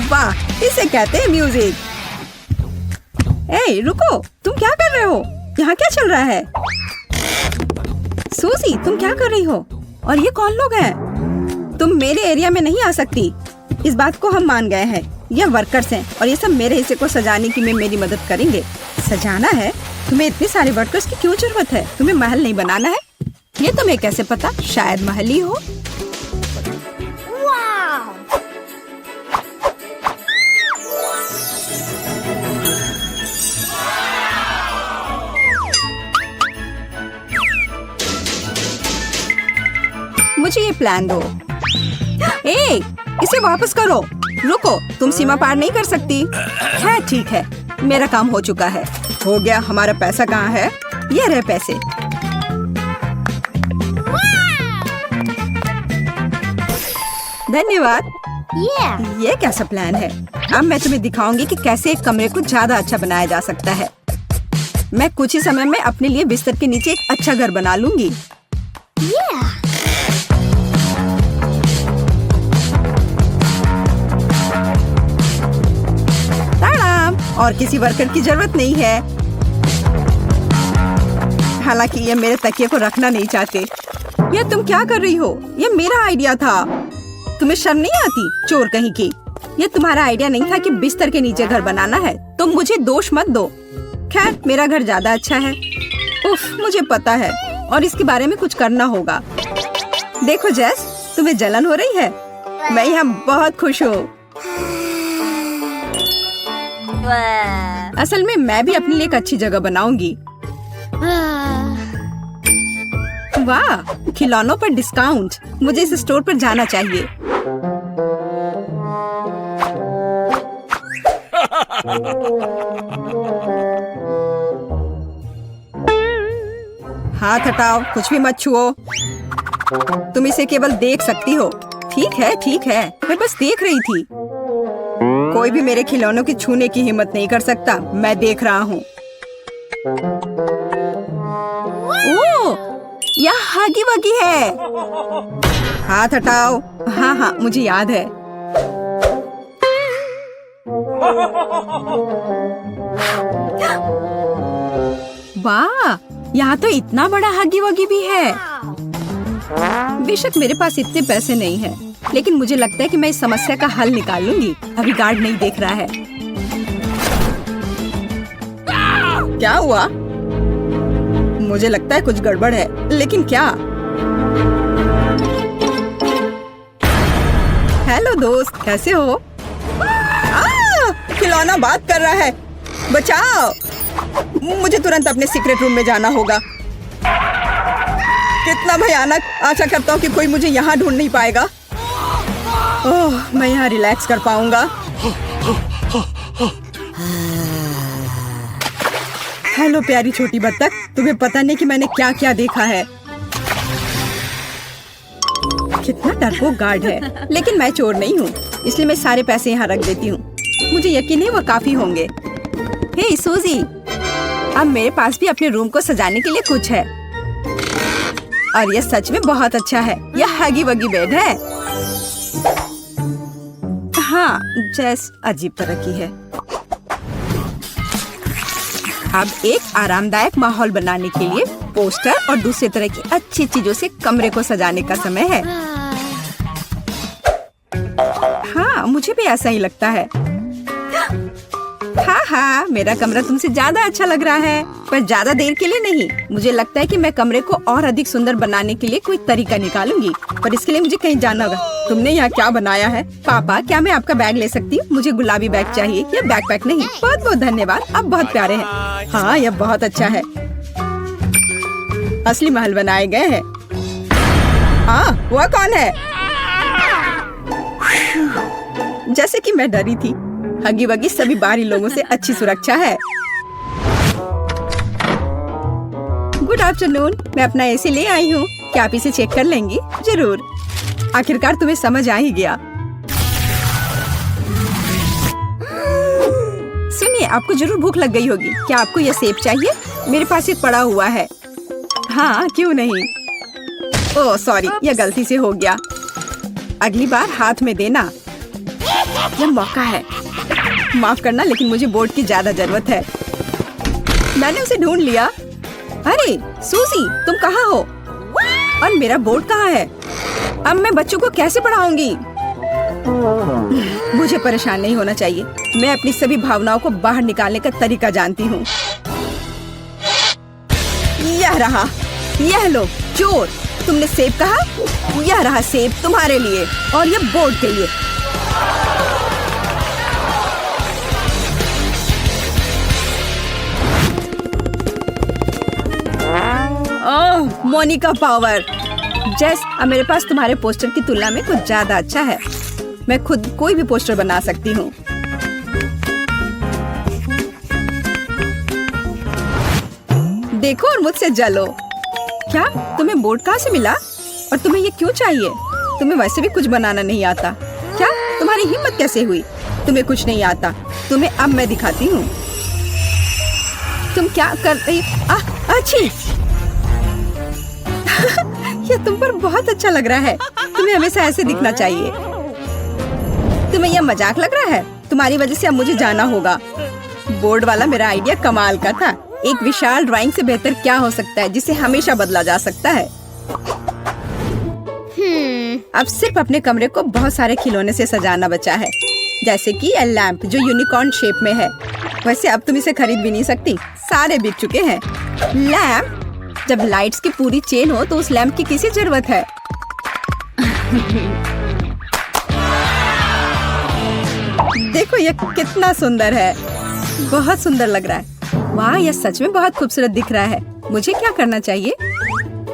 वाह, इसे कहते हैं म्यूजिक। ए, रुको, तुम क्या कर रहे हो? यहाँ क्या चल रहा है? सूजी, तुम क्या कर रही हो? और ये कौन लोग हैं? तुम मेरे एरिया में नहीं आ सकती। इस बात को हम मान गए हैं। ये वर्कर्स हैं और ये सब मेरे हिस्से को सजाने की में मेरी मदद करेंगे। सजाना है? तुम्हें इतने सारे वर्कर्स की क्यों जरूरत है? तुम्हें महल नहीं बनाना है? ये तुम्हें कैसे पता? शायद महल ही हो। मुझे ये प्लान दो। ए, इसे वापस करो। रुको, तुम सीमा पार नहीं कर सकती। है, ठीक है, मेरा काम हो चुका है। हो गया। हमारा पैसा कहाँ है? ये रहे पैसे। धन्यवाद। ये कैसा प्लान है? अब मैं तुम्हें दिखाऊंगी कि कैसे एक कमरे को ज्यादा अच्छा बनाया जा सकता है। मैं कुछ ही समय में अपने लिए बिस्तर के नीचे एक अच्छा घर बना लूंगी। और किसी वर्कर की जरूरत नहीं है। हालांकि ये मेरे तकिए को रखना नहीं चाहते। ये तुम क्या कर रही हो? ये मेरा आइडिया था। तुम्हें शर्म नहीं आती? चोर कहीं की। ये तुम्हारा आइडिया नहीं था कि बिस्तर के नीचे घर बनाना है। तुम मुझे दोष मत दो। खैर, मेरा घर ज्यादा अच्छा है। उफ, मुझे पता है और इसके बारे में कुछ करना होगा। देखो जेस, तुम्हें जलन हो रही है? मैं यहाँ बहुत खुश हूँ। असल में मैं भी अपने लिए एक अच्छी जगह बनाऊंगी। वाह, खिलौनों पर डिस्काउंट। मुझे इस स्टोर पर जाना चाहिए। हाथ हटाओ, कुछ भी मत छुओ। तुम इसे केवल देख सकती हो। ठीक है, ठीक है, मैं बस देख रही थी। कोई भी मेरे खिलौनों की छूने की हिम्मत नहीं कर सकता। मैं देख रहा हूँ। ओह, यह हगी वगी है। हाथ हटाओ। हाँ हाँ, मुझे याद है। वाह, यहाँ तो इतना बड़ा हगी वगी भी है। बेशक मेरे पास इतने पैसे नहीं हैं, लेकिन मुझे लगता है कि मैं इस समस्या का हल निकाल लूंगी। अभी गार्ड नहीं देख रहा है। क्या हुआ? मुझे लगता है कुछ गड़बड़ है, लेकिन क्या? हेलो दोस्त, कैसे हो? खिलौना बात कर रहा है। बचाओ! मुझे तुरंत अपने सीक्रेट रूम में जाना होगा। कितना भयानक! आशा करता हूँ कि कोई मुझे यहाँ ढूंढ नहीं पाएगा। ओह, मैं यहाँ रिलैक्स कर पाऊंगा। हेलो प्यारी छोटी बत्तख, तुम्हें पता नहीं कि मैंने क्या क्या देखा है। कितना डरपोक गार्ड है, लेकिन मैं चोर नहीं हूँ, इसलिए मैं सारे पैसे यहाँ रख देती हूँ। मुझे यकीन है वो काफी होंगे। हे सूजी, अब मेरे पास भी अपने रूम को सजाने के लिए कुछ है। और ये सच में बहुत अच्छा है। यह हगी वगी बेड है। हाँ, जैस अजीब तरह की है। अब एक आरामदायक माहौल बनाने के लिए पोस्टर और दूसरे तरह की अच्छी चीजों से कमरे को सजाने का समय है। हाँ, मुझे भी ऐसा ही लगता है। हाँ हाँ, मेरा कमरा तुमसे ज्यादा अच्छा लग रहा है, पर ज्यादा देर के लिए नहीं। मुझे लगता है कि मैं कमरे को और अधिक सुंदर बनाने के लिए कोई तरीका निकालूंगी, पर इसके लिए मुझे कहीं जाना होगा। तुमने यहाँ क्या बनाया है? पापा, क्या मैं आपका बैग ले सकती हूँ? मुझे गुलाबी बैग चाहिए, या बैकपैक नहीं। बहुत बहुत धन्यवाद, आप बहुत प्यारे हैं। हाँ, यह बहुत अच्छा है। असली महल बनाए गए हैं। हाँ, वह कौन है? जैसे कि मैं डरी थी, हगी वगी सभी बाहरी लोगों से अच्छी सुरक्षा है। गुड आफ्टरनून, मैं अपना एसी ले आई हूँ। क्या आप इसे चेक कर लेंगी? जरूर। आखिरकार तुम्हें समझ आ ही गया। सुनिए, आपको जरूर भूख लग गई होगी। क्या आपको यह सेब चाहिए? मेरे पास एक पड़ा हुआ है। हाँ, क्यों नहीं। ओह सॉरी, यह गलती से हो गया। अगली बार हाथ में देना। यह मौका है। माफ करना, लेकिन मुझे बोर्ड की ज्यादा जरूरत है। मैंने उसे ढूंढ लिया। अरे सूजी, तुम कहाँ हो? और मेरा बोर्ड कहाँ है? अब मैं बच्चों को कैसे पढ़ाऊंगी? मुझे परेशान नहीं होना चाहिए। मैं अपनी सभी भावनाओं को बाहर निकालने का तरीका जानती हूँ। यह रहा, यह लो चोर। तुमने सेब कहा? यह रहा सेब तुम्हारे लिए और यह बोर्ड के लिए। ओह, मोनिका पावर। जेस, अब मेरे पास तुम्हारे पोस्टर की तुलना में कुछ ज्यादा अच्छा है। मैं खुद कोई भी पोस्टर बना सकती हूँ। देखो और मुझसे जलो। क्या तुम्हें बोर्ड कहाँ से मिला? और तुम्हें ये क्यों चाहिए? तुम्हें वैसे भी कुछ बनाना नहीं आता। क्या तुम्हारी हिम्मत कैसे हुई? तुम्हें कुछ नहीं आता। तुम्हें अब मैं दिखाती हूँ। तुम क्या कर रही? अच्छी। ये तुम पर बहुत अच्छा लग रहा है। तुम्हें हमेशा ऐसे दिखना चाहिए। तुम्हें यह मजाक लग रहा है? तुम्हारी वजह से अब मुझे जाना होगा। बोर्ड वाला मेरा आइडिया कमाल का था। एक विशाल ड्राइंग से बेहतर क्या हो सकता है जिसे हमेशा बदला जा सकता है। अब सिर्फ अपने कमरे को बहुत सारे खिलौने से सजाना बचा है, जैसे कि यह लैंप जो यूनिकॉर्न शेप में है। वैसे अब तुम इसे खरीद भी नहीं सकती, सारे बिक चुके हैं। लैंप? जब लाइट्स की पूरी चेन हो तो उस लैंप की किसी जरूरत है? देखो यह कितना सुंदर है। बहुत सुंदर लग रहा है। वाह, यह सच में बहुत खूबसूरत दिख रहा है। मुझे क्या करना चाहिए?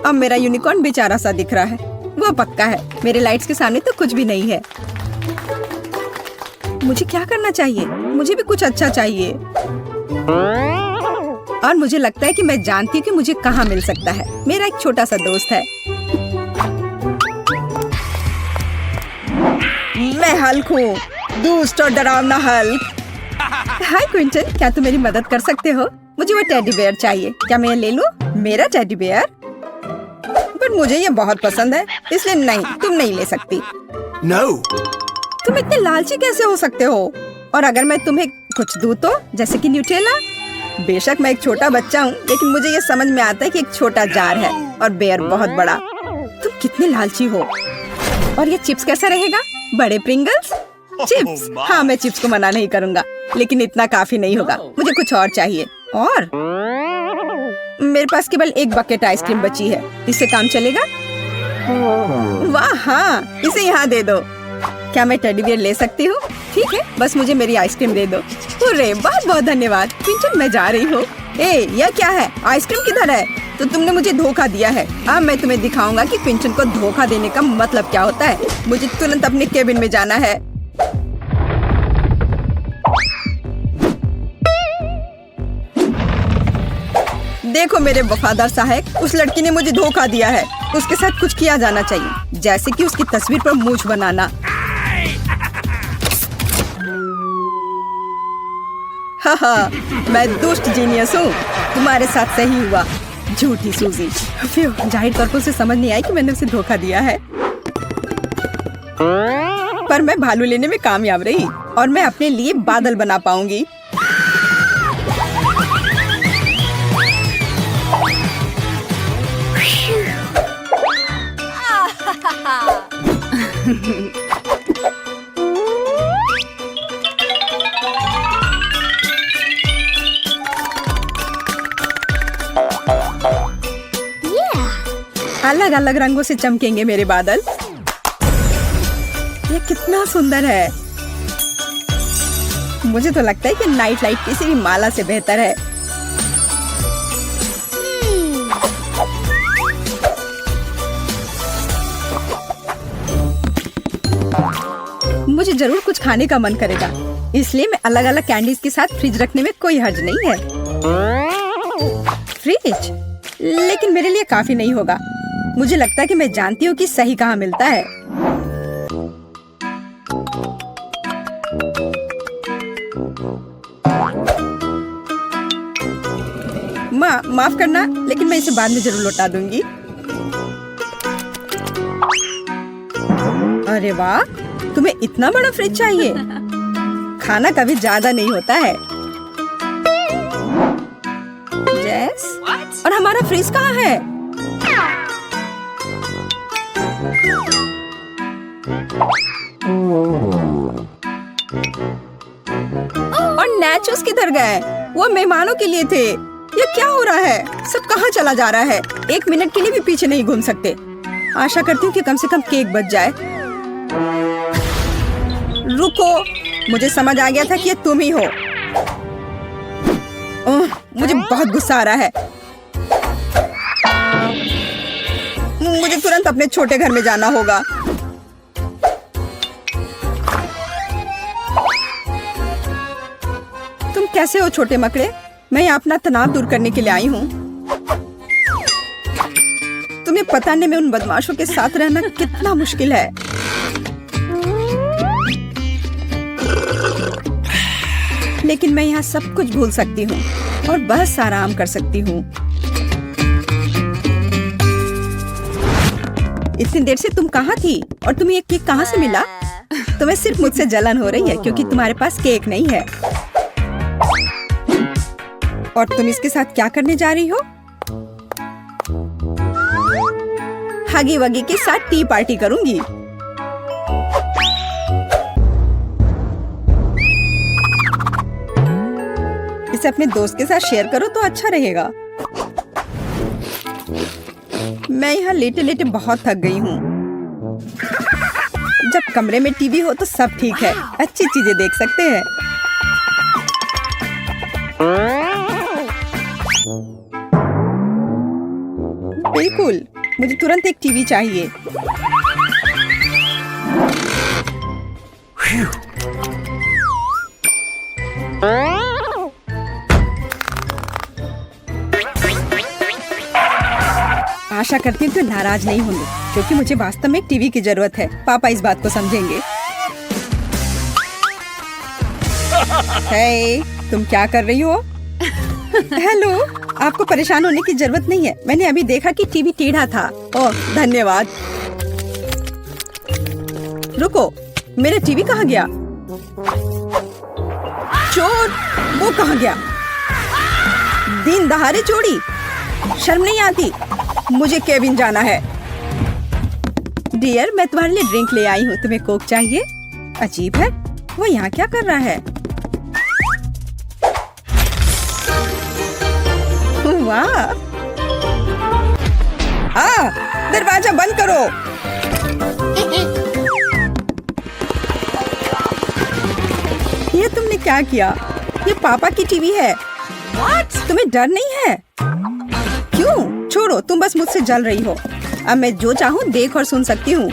अब मेरा यूनिकॉर्न बेचारा सा दिख रहा है। वो पक्का है। मेरे लाइट्स के सामने तो कुछ भी नहीं है। मुझे क्या करना चाहिए? मुझे भी कुछ अच्छा चाहिए। और मुझे लगता है कि मैं जानती हूँ कि मुझे कहाँ मिल सकता है। मेरा एक छोटा सा दोस्त है। मैं हल्क हूँ, दुष्ट और डरावना हल्क। हाय क्विंटन, क्या तुम मेरी मदद कर सकते हो? मुझे वो टेडी बेयर चाहिए। क्या मैं ये ले लूं? मेरा टेडी बेयर? पर मुझे ये बहुत पसंद है, इसलिए नहीं, तुम नहीं ले सकती। No. तुम इतने लालची कैसे हो सकते हो? और अगर मैं तुम्हें कुछ दूं तो, जैसे कि न्यूटेला? बेशक मैं एक छोटा बच्चा हूँ, लेकिन मुझे ये समझ में आता है कि एक छोटा जार है और बेयर बहुत बड़ा। तुम कितने लालची हो। और ये चिप्स कैसा रहेगा? बड़े प्रिंगल्स? चिप्स? हाँ, मैं चिप्स को मना नहीं करूँगा, लेकिन इतना काफी नहीं होगा। मुझे कुछ और चाहिए। और मेरे पास केवल एक बकेट आइसक्रीम बची है। इससे काम चलेगा? वाह हाँ, इसे यहाँ दे दो। क्या मैं टेडी बियर ले सकती हूँ? ठीक है, बस मुझे मेरी आइसक्रीम दे दो। अरे बहुत बहुत धन्यवाद। क्विंटन, मैं जा रही हूँ। यह क्या है? आइसक्रीम किधर है? तो तुमने मुझे धोखा दिया है। अब मैं तुम्हें दिखाऊंगा कि क्विंटन को धोखा देने का मतलब क्या होता है। मुझे तुरंत अपने केबिन में जाना है। देखो मेरे वफादार सहायक, उस लड़की ने मुझे धोखा दिया है। उसके साथ कुछ किया जाना चाहिए, जैसे कि उसकी तस्वीर पर मूंछ बनाना। हाँ, मैं दुष्ट जीनियस हूँ। तुम्हारे साथ सही हुआ, झूठी सूजी। जाहिर तौर पर उसे समझ नहीं आई कि मैंने उसे धोखा दिया है। पर मैं भालू लेने में कामयाब रही और मैं अपने लिए बादल बना पाऊंगी। अलग अलग रंगों से चमकेंगे मेरे बादल। ये कितना सुंदर है। मुझे तो लगता है कि नाइट लाइट किसी भी माला से बेहतर है। मुझे जरूर कुछ खाने का मन करेगा, इसलिए मैं अलग अलग कैंडीज के साथ फ्रिज रखने में कोई हर्ज नहीं है। फ्रिज? लेकिन मेरे लिए काफी नहीं होगा। मुझे लगता है कि मैं जानती हूँ कि सही कहाँ मिलता है। माफ करना, लेकिन मैं इसे बाद में जरूर लौटा दूंगी। अरे वाह, तुम्हें इतना बड़ा फ्रिज चाहिए? खाना कभी ज्यादा नहीं होता है। जैस, और हमारा फ्रिज कहाँ है? और नैचोस किधर गए? वो मेहमानों के लिए थे। ये क्या हो रहा है? सब कहाँ चला जा रहा है? 1 मिनट के लिए भी पीछे नहीं घूम सकते। आशा करती हूँ कि कम से कम केक बच जाए। रुको, मुझे समझ आ गया था कि ये तुम ही हो। मुझे बहुत गुस्सा आ रहा है। मुझे तुरंत अपने छोटे घर में जाना होगा। तुम कैसे हो छोटे मकड़े? मैं यहाँ अपना तनाव दूर करने के लिए आई हूँ। तुम्हें पता नहीं मैं उन बदमाशों के साथ रहना कितना मुश्किल है। लेकिन मैं यहाँ सब कुछ भूल सकती हूँ और बस आराम कर सकती हूँ। इतनी देर से तुम कहाँ थी और तुम्हें ये केक कहाँ से मिला? तुम्हें सिर्फ मुझसे जलन हो रही है क्योंकि तुम्हारे पास केक नहीं है। और तुम इसके साथ क्या करने जा रही हो? हगी वगी के साथ टी पार्टी करूंगी। इसे अपने दोस्त के साथ शेयर करो तो अच्छा रहेगा। मैं यहाँ लेटे लेटे बहुत थक गई हूँ। जब कमरे में टीवी हो तो सब ठीक है, अच्छी चीजें देख सकते हैं। बिल्कुल, मुझे तुरंत एक टीवी चाहिए। आशा करती हूँ कि नाराज नहीं होंगे क्योंकि मुझे वास्तव में एक टीवी की जरूरत है। पापा इस बात को समझेंगे। हे, तुम क्या कर रही हो? हेलो, आपको परेशान होने की जरूरत नहीं है। मैंने अभी देखा कि टीवी टेढ़ा था। ओह, धन्यवाद। रुको, मेरा टीवी कहाँ गया? चोर, वो कहाँ गया? दिन दहाड़े चोरी, शर्म नहीं आती? मुझे केबिन जाना है। डियर, मैं तुम्हारे लिए ड्रिंक ले आई हूँ। तुम्हें कोक चाहिए? अजीब है, वो यहाँ क्या कर रहा है? वाह! दरवाजा बंद करो। ये तुमने क्या किया? ये पापा की टीवी है। तुम्हें डर नहीं है? क्यों? छोड़ो, तुम बस मुझसे जल रही हो। अब मैं जो चाहूँ देख और सुन सकती हूँ।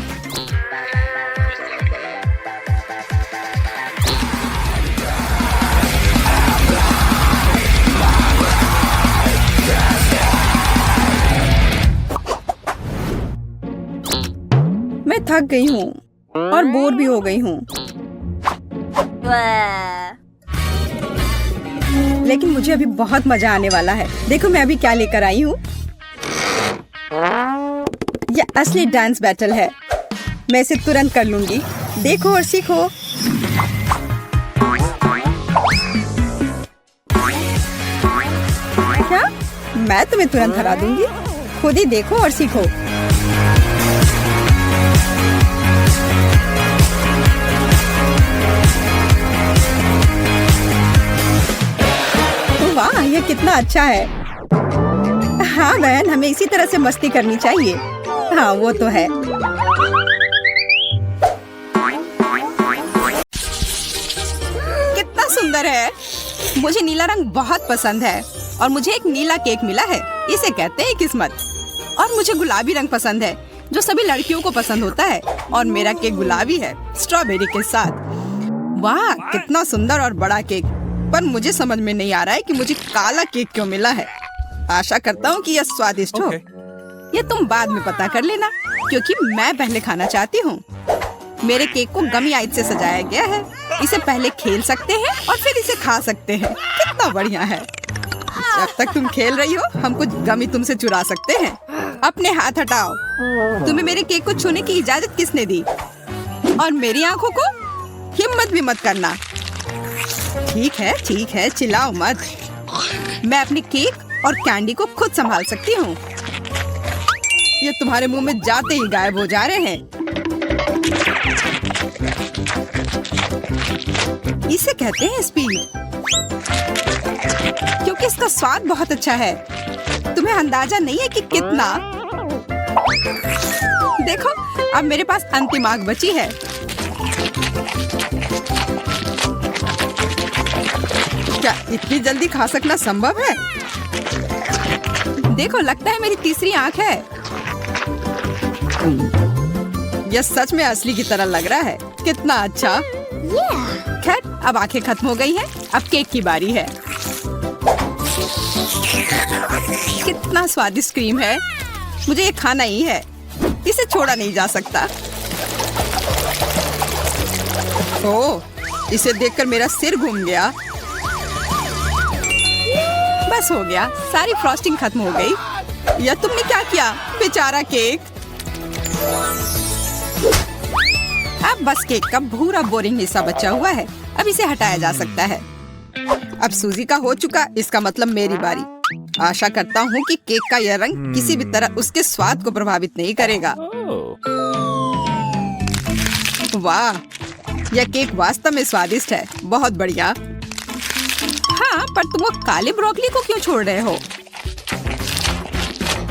मैं थक गई हूँ और बोर भी हो गई हूँ। लेकिन मुझे अभी बहुत मजा आने वाला है। देखो मैं अभी क्या लेकर आई हूँ। यह असली डांस बैटल है। मैं इसे तुरंत कर लूंगी। देखो और सीखो। क्या? मैं तुम्हें तुरंत हरा दूंगी। खुद ही देखो और सीखो। वाह, ये कितना अच्छा है। हाँ बहन, हमें इसी तरह से मस्ती करनी चाहिए। हाँ वो तो है। कितना सुंदर है। मुझे नीला रंग बहुत पसंद है और मुझे एक नीला केक मिला है। इसे कहते हैं किस्मत। और मुझे गुलाबी रंग पसंद है जो सभी लड़कियों को पसंद होता है। और मेरा केक गुलाबी है, स्ट्रॉबेरी के साथ। वाह, कितना सुंदर और बड़ा केक। पर मुझे समझ में नहीं आ रहा है कि मुझे काला केक क्यों मिला है। आशा करता हूँ कि यह स्वादिष्ट हो। ये तुम बाद में पता कर लेना क्योंकि मैं पहले खाना चाहती हूँ। मेरे केक को गमी आइस से सजाया गया है। इसे पहले खेल सकते हैं और फिर इसे खा सकते हैं। कितना बढ़िया है। जब तक तुम खेल रही हो हम कुछ गमी तुमसे चुरा सकते हैं। अपने हाथ हटाओ। तुम्हें मेरे केक को छूने की इजाजत किसने दी? और मेरी आंखों को हिम्मत भी मत करना। ठीक है, चिल्लाओ मत। मैं अपनी केक और कैंडी को खुद संभाल सकती हूँ। ये तुम्हारे मुंह में जाते ही गायब हो जा रहे हैं। इसे कहते हैं स्पीड, क्योंकि इसका स्वाद बहुत अच्छा है। तुम्हें अंदाजा नहीं है कि कितना। देखो, अब मेरे पास अंतिम आग बची है। क्या इतनी जल्दी खा सकना संभव है? देखो, लगता है मेरी तीसरी आंख है। यह सच में असली की तरह लग रहा है। कितना अच्छा। खैर, अब आंखें खत्म हो गई हैं। अब केक की बारी है। कितना स्वादिष्ट क्रीम है। मुझे ये खाना ही है। इसे छोड़ा नहीं जा सकता। ओह, इसे देखकर मेरा सिर घूम गया। बस हो गया, सारी फ्रॉस्टिंग खत्म हो गई। या तुमने क्या किया, बेचारा केक। अब बस केक का भूरा बोरिंग हिस्सा बचा हुआ है। अब इसे हटाया जा सकता है। अब सूजी का हो चुका, इसका मतलब मेरी बारी। आशा करता हूँ कि केक का यह रंग किसी भी तरह उसके स्वाद को प्रभावित नहीं करेगा। वाह, यह केक वास्तव में स्वादिष्ट है। बहुत बढ़िया। हाँ, पर तुम वो काले ब्रोकली को क्यों छोड़ रहे हो?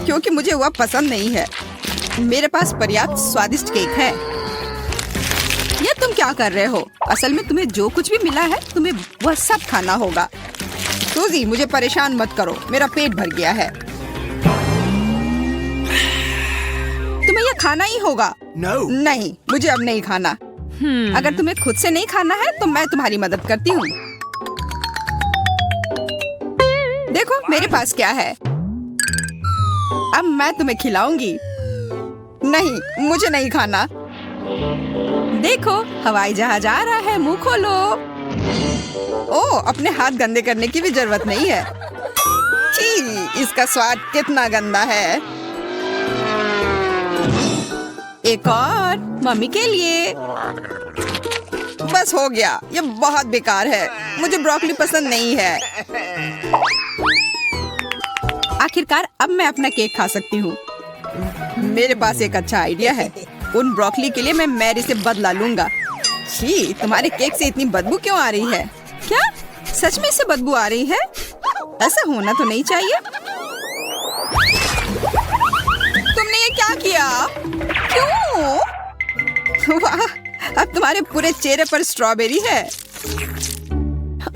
क्योंकि मुझे वह पसंद नहीं है। मेरे पास पर्याप्त स्वादिष्ट केक है। ये तुम क्या कर रहे हो? असल में तुम्हें जो कुछ भी मिला है, तुम्हें वह सब खाना होगा। सूजी, मुझे परेशान मत करो, मेरा पेट भर गया है। तुम्हें यह खाना ही होगा। नहीं, मुझे अब नहीं खाना। अगर तुम्हें खुद से नहीं खाना है तो मैं तुम्हारी मदद करती हूँ। देखो, मेरे पास क्या है। अब मैं तुम्हें खिलाऊंगी। नहीं, मुझे नहीं खाना। देखो, हवाई जहाज आ रहा है, मुंह खोलो। ओह, अपने हाथ गंदे करने की भी जरूरत नहीं है। छी, इसका स्वाद कितना गंदा है। एक और मम्मी के लिए। बस हो गया, ये बहुत बेकार है। मुझे ब्रोकली पसंद नहीं है। आखिरकार अब मैं अपना केक खा सकती हूँ। मेरे पास एक अच्छा आइडिया है। उन ब्रोकली के लिए मैं मैरी से बदला लूंगा। छी, तुम्हारे केक से इतनी बदबू क्यों आ रही है? क्या सच में इससे बदबू आ रही है? ऐसा होना तो नहीं चाहिए। तुमने ये क्या किया? क्यों? वाह, अब तुम्हारे पूरे चेहरे पर स्ट्रॉबेरी है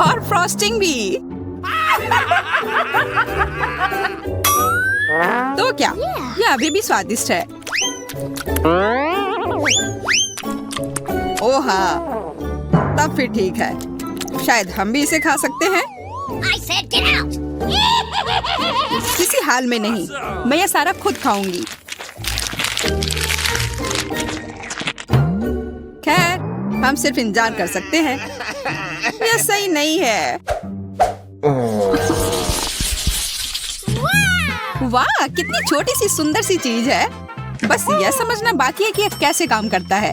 और फ्रॉस्टिंग भी। तो क्या यह अभी भी स्वादिष्ट है? ओह हाँ, तब फिर ठीक है। शायद हम भी इसे खा सकते हैं। I said get out! किसी हाल में नहीं, मैं यह सारा खुद खाऊंगी। खैर, हम सिर्फ इंतजार कर सकते हैं। यह सही नहीं है। वाह, कितनी छोटी सी सुंदर सी चीज है। बस यह समझना बाकी है कि यह कैसे काम करता है।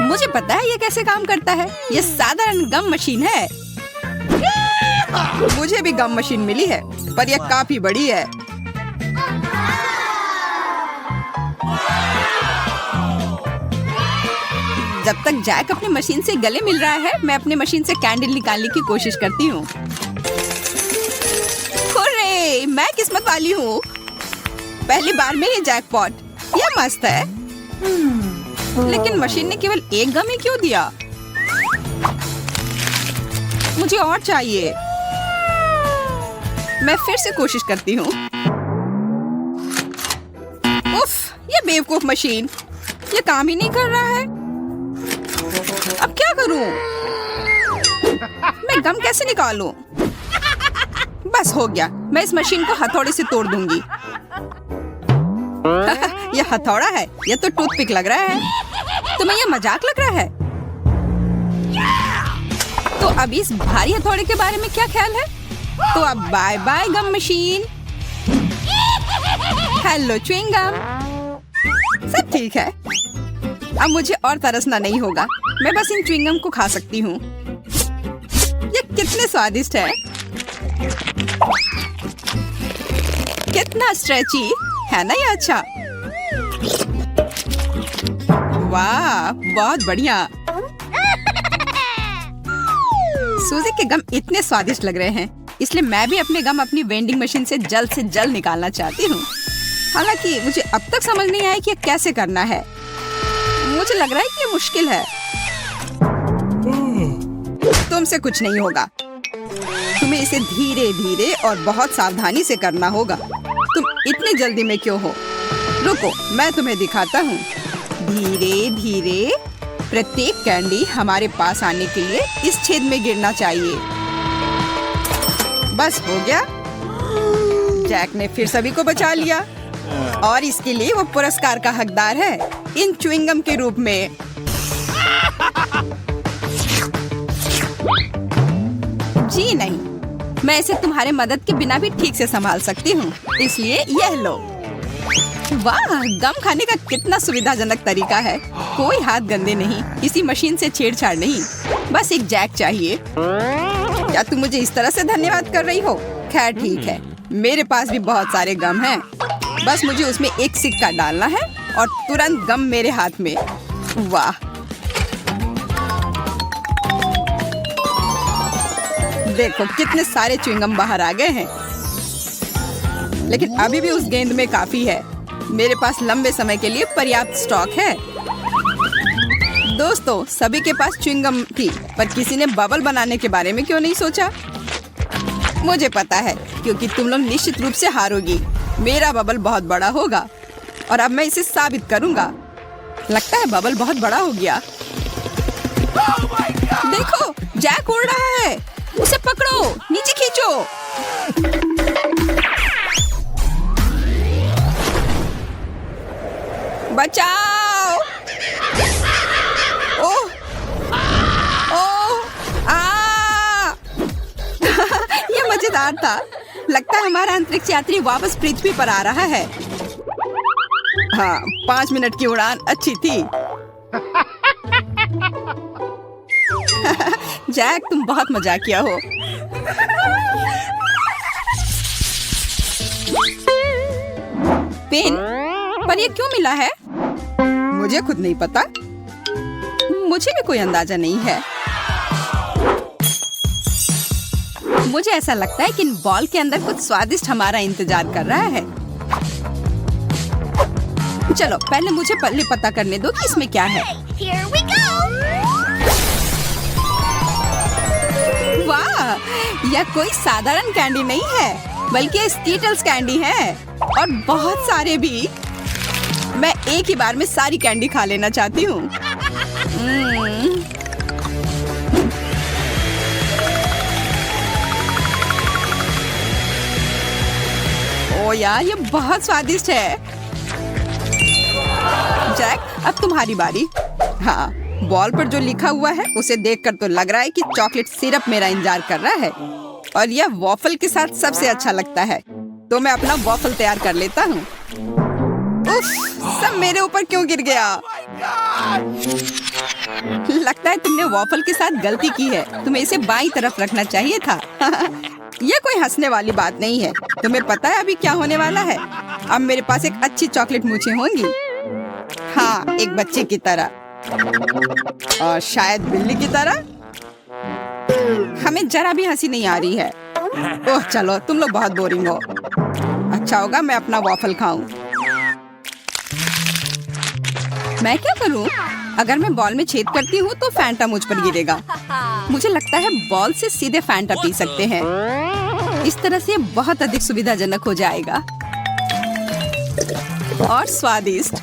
मुझे पता है यह कैसे काम करता है। यह साधारण गम मशीन है। मुझे भी गम मशीन मिली है, पर यह काफी बड़ी है। जब तक जैक अपनी मशीन से गले मिल रहा है, मैं अपनी मशीन से कैंडल निकालने की कोशिश करती हूँ। हुर्रे, मैं किस्मत वाली हूँ। पहली बार में ही जैकपॉट। यह मस्त है। लेकिन मशीन ने केवल एक गम ही क्यों दिया? मुझे और चाहिए। मैं फिर से कोशिश करती हूँ। उफ, ये बेवकूफ मशीन, ये काम ही नहीं कर रहा है। अब क्या करूं? मैं गम कैसे निकालूं? बस हो गया, मैं इस मशीन को हथौड़े से तोड़ दूंगी। यह हथौड़ा है, यह तो टूथपिक लग रहा है। तुम्हें यह मजाक लग रहा है? तो अब इस भारी हथौड़े के बारे में क्या ख्याल है? तो अब bye bye gum machine. Hello chewing gum. सब ठीक है। अब मुझे और तरसना नहीं होगा। मैं बस इन च्युइंगम को खा सकती हूँ। ये कितने स्वादिष्ट है, कितना स्ट्रेची है ना ये। अच्छा, वाह बहुत बढ़िया। सूजी के गम इतने स्वादिष्ट लग रहे हैं, इसलिए मैं भी अपने गम अपनी वेंडिंग मशीन से जल्द निकालना चाहती हूँ। हालांकि मुझे अब तक समझ नहीं आया कि ये कैसे करना है। मुझे लग रहा है कि ये मुश्किल है। तुमसे कुछ नहीं होगा। तुम्हें इसे धीरे धीरे और बहुत सावधानी से करना होगा। तुम इतनी जल्दी में क्यों हो? रुको, मैं तुम्हें दिखाता हूँ। धीरे धीरे प्रत्येक कैंडी हमारे पास आने के लिए इस छेद में गिरना चाहिए। बस हो गया। जैक ने फिर सभी को बचा लिया और इसके लिए वो पुरस्कार का हकदार है, इन च्युइंगम के रूप में। जी नहीं, मैं इसे तुम्हारे मदद के बिना भी ठीक से संभाल सकती हूँ, इसलिए यह लो। वाह, गम खाने का कितना सुविधाजनक तरीका है। कोई हाथ गंदे नहीं, किसी मशीन से छेड़छाड़ नहीं, बस एक जैक चाहिए। क्या तुम मुझे इस तरह से धन्यवाद कर रही हो? खैर ठीक है, मेरे पास भी बहुत सारे गम हैं। बस मुझे उसमें एक सिक्का डालना है और तुरंत गम मेरे हाथ में। वाह, देखो कितने सारे च्युइंगम बाहर आ गए हैं। लेकिन अभी भी उस गेंद में काफी है। मेरे पास लंबे समय के लिए पर्याप्त स्टॉक है। दोस्तों, सभी के पास च्युइंगम थी, पर किसी ने बबल बनाने के बारे में क्यों नहीं सोचा? मुझे पता है, क्योंकि तुम लोग निश्चित रूप से हारोगी। मेरा बबल बहुत बड़ा होगा और अब मैं इसे साबित करूंगा। लगता है बबल बहुत बड़ा हो गया। देखो, जैक उड़ रहा है। उसे पकड़ो, नीचे खींचो। बचाओ! ओह! ओह! ये मजेदार था। लगता है हमारा अंतरिक्ष यात्री वापस पृथ्वी पर आ रहा है। हाँ, 5 मिनट की उड़ान अच्छी थी। जैक, तुम बहुत मजाकिया हो। पेन, पर ये क्यों मिला है? मुझे खुद नहीं पता। मुझे भी कोई अंदाजा नहीं है। मुझे ऐसा लगता है कि इन बॉल के अंदर कुछ स्वादिष्ट हमारा इंतजार कर रहा है। चलो, पहले मुझे पहले पता करने दो कि इसमें क्या है। Here we go. वाह, यह कोई साधारण कैंडी नहीं है, बल्कि स्कीटल्स कैंडी है, और बहुत सारे भी। मैं एक ही बार में सारी कैंडी खा लेना चाहती हूँ। ओ यार, ये बहुत स्वादिष्ट है। जैक, अब तुम्हारी बारी। हाँ, बॉल पर जो लिखा हुआ है उसे देखकर तो लग रहा है कि चॉकलेट सिरप मेरा इंतजार कर रहा है, और यह वॉफल के साथ सबसे अच्छा लगता है। तो मैं अपना वॉफल तैयार कर लेता हूँ। उफ, सब मेरे ऊपर क्यों गिर गया? लगता है तुमने वॉफल के साथ गलती की है। तुम्हें इसे बाईं तरफ रखना चाहिए था। यह कोई हंसने वाली बात नहीं है। तुम्हें पता है अभी क्या होने वाला है? अब मेरे पास एक अच्छी चॉकलेट मूंछें होंगी। हाँ, एक बच्चे की तरह, और शायद बिल्ली की तरह। हमें जरा भी हंसी नहीं आ रही है। ओह चलो, तुम लोग बहुत बोरिंग हो। अच्छा होगा मैं अपना वॉफल खाऊं। मैं क्या करूं? अगर मैं बॉल में छेद करती हूँ तो फैंटा मुझ पर गिरेगा। मुझे लगता है बॉल से सीधे फैंटा पी सकते हैं। इस तरह से बहुत अधिक सुविधाजनक हो जाएगा और स्वादिष्ट।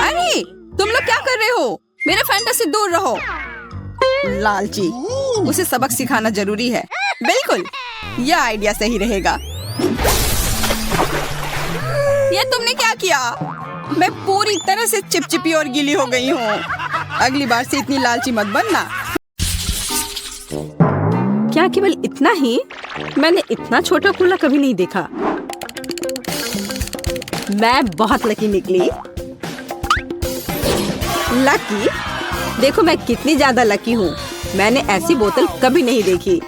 अरे, तुम लोग क्या कर रहे हो? मेरे फैंटा से दूर रहो। लालची, उसे सबक सिखाना जरूरी है। बिल्कुल, यह आइडिया सही रहेगा। ये तुमने क्या किया? मैं पूरी तरह से चिपचिपी और गीली हो गई हूँ। अगली बार से इतनी लालची मत बनना। क्या केवल इतना ही? मैंने इतना छोटा कूला कभी नहीं देखा। मैं बहुत लकी निकली। लकी? देखो मैं कितनी ज्यादा लकी हूँ। मैंने ऐसी बोतल कभी नहीं देखी।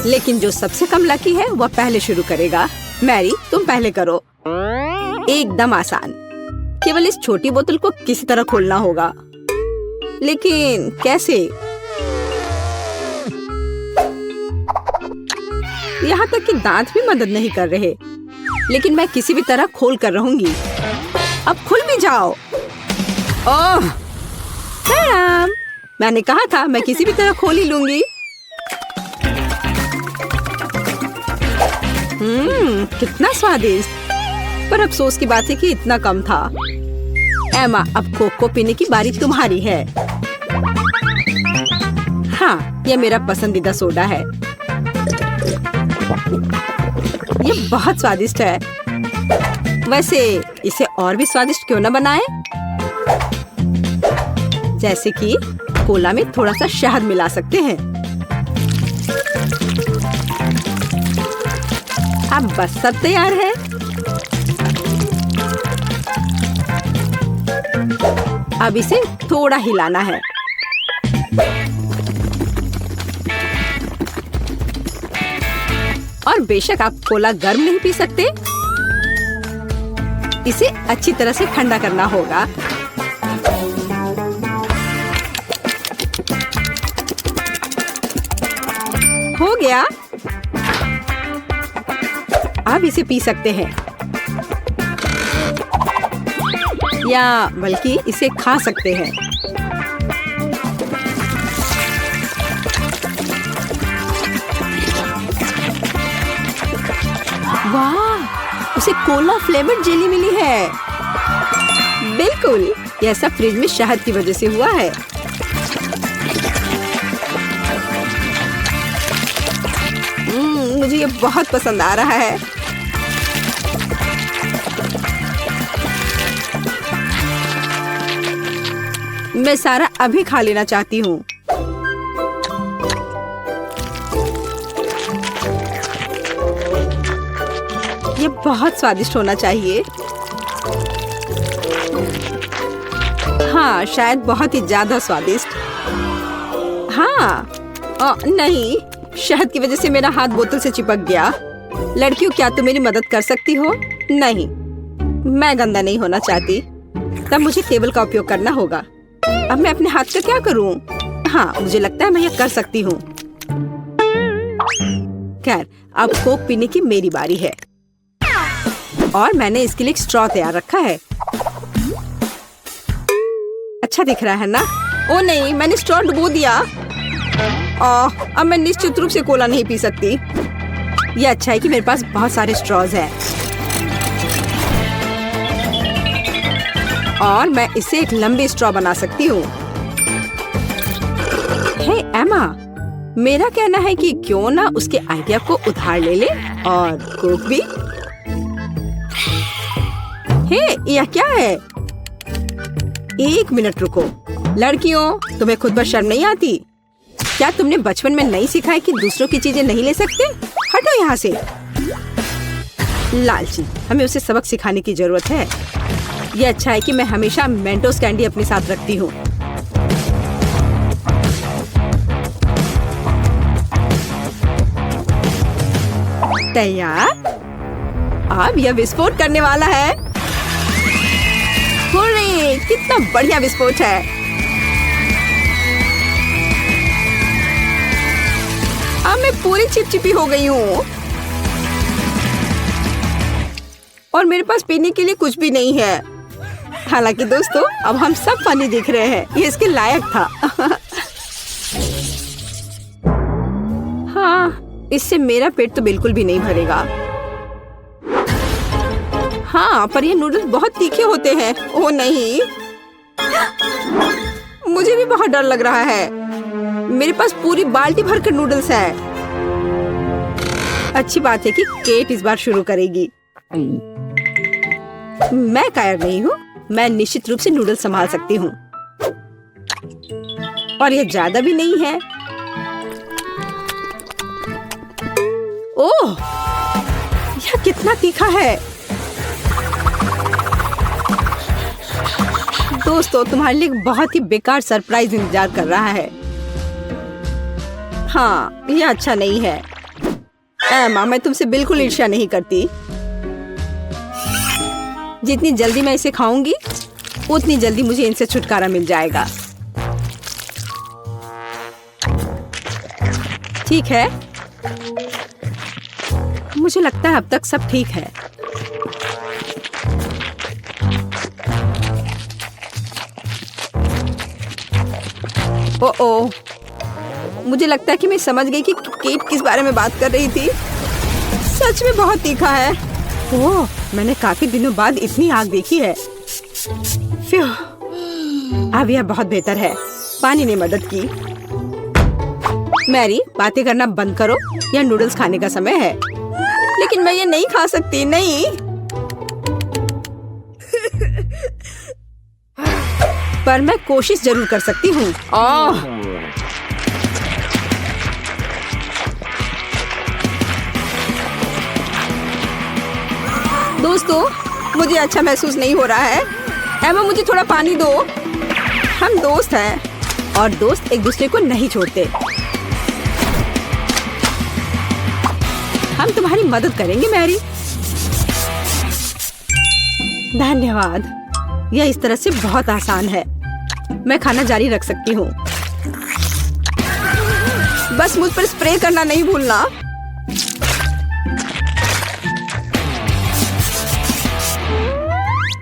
लेकिन जो सबसे कम लकी है वह पहले शुरू करेगा। मैरी, तुम पहले करो। एकदम आसान। केवल इस छोटी बोतल को किसी तरह खोलना होगा। लेकिन कैसे? यहाँ तक कि दांत भी मदद नहीं कर रहे। लेकिन मैं किसी भी तरह खोल कर रहूंगी। अब खुल भी जाओ। ओह, मैडम, मैंने कहा था मैं किसी भी तरह खोल ही लूंगी। कितना स्वादिष्ट। पर अफसोस की बात है कि इतना कम था। एमा, अब कोक को पीने की बारी तुम्हारी है। हाँ, यह मेरा पसंदीदा सोडा है। ये बहुत स्वादिष्ट है। वैसे इसे और भी स्वादिष्ट क्यों न बनाएं? जैसे कि कोला में थोड़ा सा शहद मिला सकते हैं। अब बस सब तैयार है। अब इसे थोड़ा हिलाना है। और बेशक आप कोला गर्म नहीं पी सकते। इसे अच्छी तरह से ठंडा करना होगा। हो गया। अब इसे पी सकते हैं या बल्कि इसे खा सकते हैं। वाह, उसे कोला फ्लेवर्ड जेली मिली है। बिल्कुल, यह सब फ्रिज में शहद की वजह से हुआ है। मुझे ये बहुत पसंद आ रहा है। मैं सारा अभी खा लेना चाहती हूँ। ये बहुत स्वादिष्ट होना चाहिए। हाँ, शायद बहुत ही ज्यादा स्वादिष्ट। हाँ, नहीं, शहद की वजह से मेरा हाथ बोतल से चिपक गया। लड़कियों, क्या तुम मेरी मदद कर सकती हो? नहीं, मैं गंदा नहीं होना चाहती। तब मुझे टेबल का उपयोग करना होगा। अब मैं अपने हाथ का क्या करूं? हाँ, मुझे लगता है मैं ये कर सकती हूँ। खैर, अब कोक पीने की मेरी बारी है। और मैंने इसके लिए एक स्ट्रॉ तैयार रखा है। अच्छा दिख रहा है ना? ओ नहीं, मैंने स्ट्रॉ डुबो दिया। अब मैं निश्चित रूप से कोला नहीं पी सकती। ये अच्छा है कि मेरे पास बहुत सारे स्ट्रॉज हैं। और मैं इसे एक लंबी स्ट्रॉ बना सकती हूँ। हे एमा, मेरा कहना है कि क्यों ना उसके आइडिया को उधार ले ले और कोक भी। हे, यह क्या है? एक मिनट रुको। लड़कियों, तुम्हें खुद पर शर्म नहीं आती? क्या तुमने बचपन में नहीं सीखा है कि दूसरों की चीजें नहीं ले सकते? हटो यहाँ से। लालची, हमें उसे सबक सिखाने की जरूरत है। ये अच्छा है कि मैं हमेशा मेंटोस कैंडी अपने साथ रखती हूँ। तैयार? अब यह विस्फोट करने वाला है। हुर्रे, कितना बढ़िया विस्फोट है। अब मैं पूरी चिपचिपी हो गई हूँ और मेरे पास पीने के लिए कुछ भी नहीं है। हालांकि दोस्तों, अब हम सब फनी दिख रहे हैं। ये इसके लायक था। हाँ, इससे मेरा पेट तो बिल्कुल भी नहीं भरेगा। हाँ, पर ये नूडल्स बहुत तीखे होते हैं। ओह नहीं, मुझे भी बहुत डर लग रहा है। मेरे पास पूरी बाल्टी भरकर नूडल्स है। अच्छी बात है कि केट इस बार शुरू करेगी। मैं कायर नहीं हूँ। मैं निश्चित रूप से नूडल्स संभाल सकती हूँ। और ये ज्यादा भी नहीं है। ओह, यह कितना तीखा है। दोस्तों, तुम्हारे लिए एक बहुत ही बेकार सरप्राइज इंतजार कर रहा है। हाँ, ये अच्छा नहीं है। एमा, मैं तुमसे बिल्कुल ईर्ष्या नहीं करती। जितनी जल्दी मैं इसे खाऊंगी उतनी जल्दी मुझे इनसे छुटकारा मिल जाएगा। ठीक है, मुझे लगता है अब तक सब ठीक है। ओह, मुझे लगता है कि मैं समझ गई कि केट किस बारे में बात कर रही थी। सच में बहुत तीखा है। ओह, मैंने काफी दिनों बाद इतनी आग देखी है। फ्यू, अब यह बहुत बेहतर है। पानी ने मदद की। मैरी, बातें करना बंद करो, यह नूडल्स खाने का समय है। लेकिन मैं ये नहीं खा सकती, नहीं। पर मैं कोशिश जरूर कर सकती हूँ। दोस्तों, मुझे अच्छा महसूस नहीं हो रहा है। एमा, मुझे थोड़ा पानी दो। हम दोस्त हैं और दोस्त एक दूसरे को नहीं छोड़ते। हम तुम्हारी मदद करेंगे मैरी। धन्यवाद। यह इस तरह से बहुत आसान है। मैं खाना जारी रख सकती हूँ। बस मुझ पर स्प्रे करना नहीं भूलना।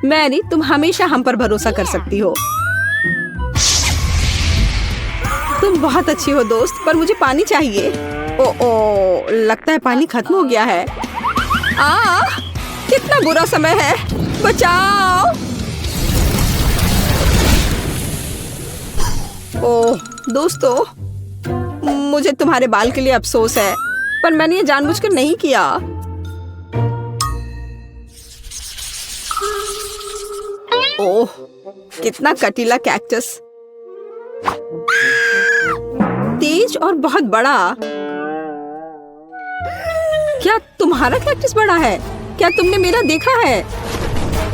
मैरी, तुम हमेशा हम पर भरोसा कर सकती हो। तुम बहुत अच्छी हो दोस्त, पर मुझे पानी चाहिए। ओ, लगता है पानी खत्म हो गया है। कितना बुरा समय है। बचाओ। ओह दोस्तों, मुझे तुम्हारे बाल के लिए अफसोस है, पर मैंने ये जानबूझकर नहीं किया। ओह, कितना कटीला कैक्टस। तेज और बहुत बड़ा। क्या तुम्हारा कैक्टस बड़ा है? क्या तुमने मेरा देखा है?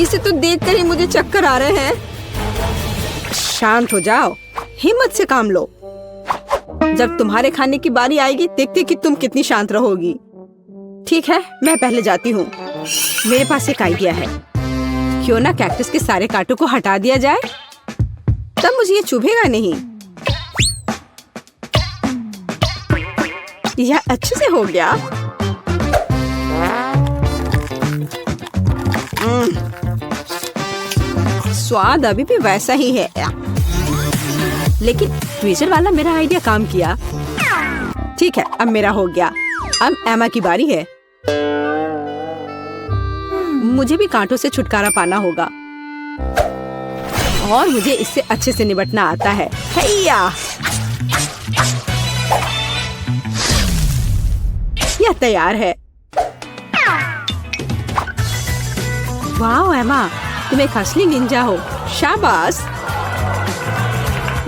इसे तो देखकर ही मुझे चक्कर आ रहे हैं। शांत हो जाओ, हिम्मत से काम लो। जब तुम्हारे खाने की बारी आएगी देखते कि तुम कितनी शांत रहोगी। ठीक है, मैं पहले जाती हूँ। मेरे पास एक आइडिया है। क्यों ना कैक्टस के सारे कांटों को हटा दिया जाए, तब मुझे ये चुभेगा नहीं। यह अच्छे से हो गया। स्वाद अभी भी वैसा ही है, लेकिन ट्विजर वाला मेरा आइडिया काम किया। ठीक है, अब मेरा हो गया। अब एमा की बारी है। मुझे भी कांटों से छुटकारा पाना होगा और मुझे इससे अच्छे से निपटना आता है। हैया! यह तैयार है। वाह एमा, तुम एक असली निंजा हो। शाबाश।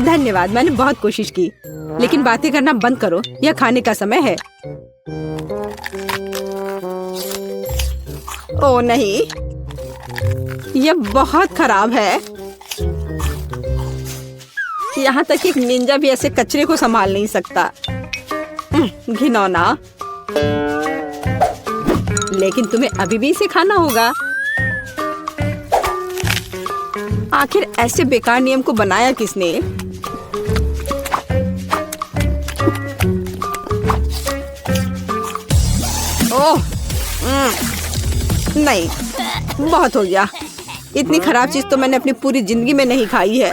धन्यवाद, मैंने बहुत कोशिश की। लेकिन बातें करना बंद करो, यह खाने का समय है। ओह नहीं, यह बहुत खराब है। यहाँ तक कि एक निंजा भी ऐसे कचरे को संभाल नहीं सकता। घिनौना। लेकिन तुम्हें अभी भी इसे खाना होगा। आखिर ऐसे बेकार नियम को बनाया किसने? ओह, नहीं, बहुत हो गया। इतनी खराब चीज तो मैंने अपनी पूरी जिंदगी में नहीं खाई है।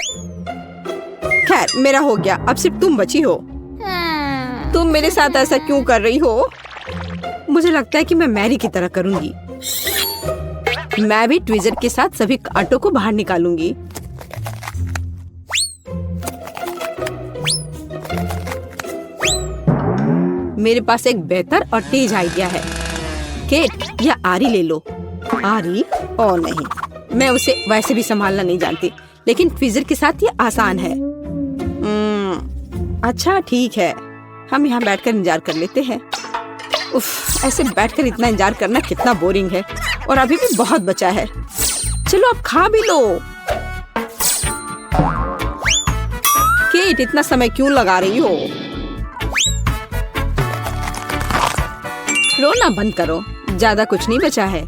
खैर, मेरा हो गया। अब सिर्फ तुम बची हो। तुम मेरे साथ ऐसा क्यों कर रही हो? मुझे लगता है कि मैं मैरी की तरह करूंगी। मैं भी ट्विजर के साथ सभी कांटों को बाहर निकालूंगी। मेरे पास एक बेहतर और तेज आइडिया है। केट, या आरी ले लो। आरी? ओ नहीं, मैं उसे वैसे भी संभालना नहीं जानती, लेकिन ट्विजर के साथ ये आसान है। अच्छा ठीक है, हम यहाँ बैठकर इंतजार कर लेते हैं। उफ, ऐसे बैठकर इतना इंतजार करना कितना बोरिंग है। और अभी भी बहुत बचा है। चलो अब खा भी लो। केट इतना समय क्यों लगा रही हो? रोना बंद करो, ज्यादा कुछ नहीं बचा है।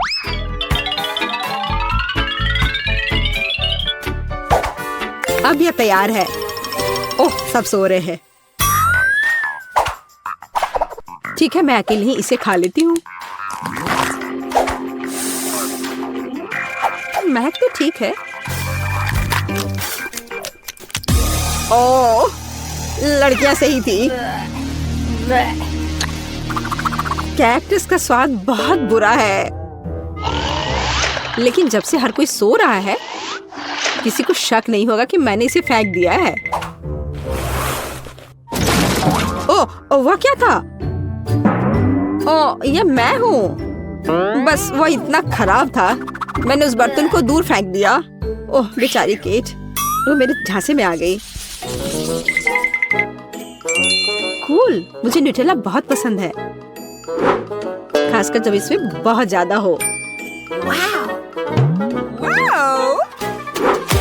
अब यह तैयार है। ओह, सब सो रहे हैं। ठीक है, मैं अकेले ही इसे खा लेती हूँ। महक तो ठीक है। ओह, लड़कियां सही थी। कैक्टस का स्वाद बहुत बुरा है, लेकिन जब से हर कोई सो रहा है, किसी को शक नहीं होगा कि मैंने इसे फेंक दिया है। ओह, वह क्या था? ओह, यह मैं हूँ। बस वह इतना खराब था, मैंने उस बर्तन को दूर फेंक दिया। ओह बेचारी केट, वो मेरे झांसे में आ गई। कूल, मुझे न्यूटेला बहुत पसंद है, खासकर जब इसमें बहुत ज्यादा हो।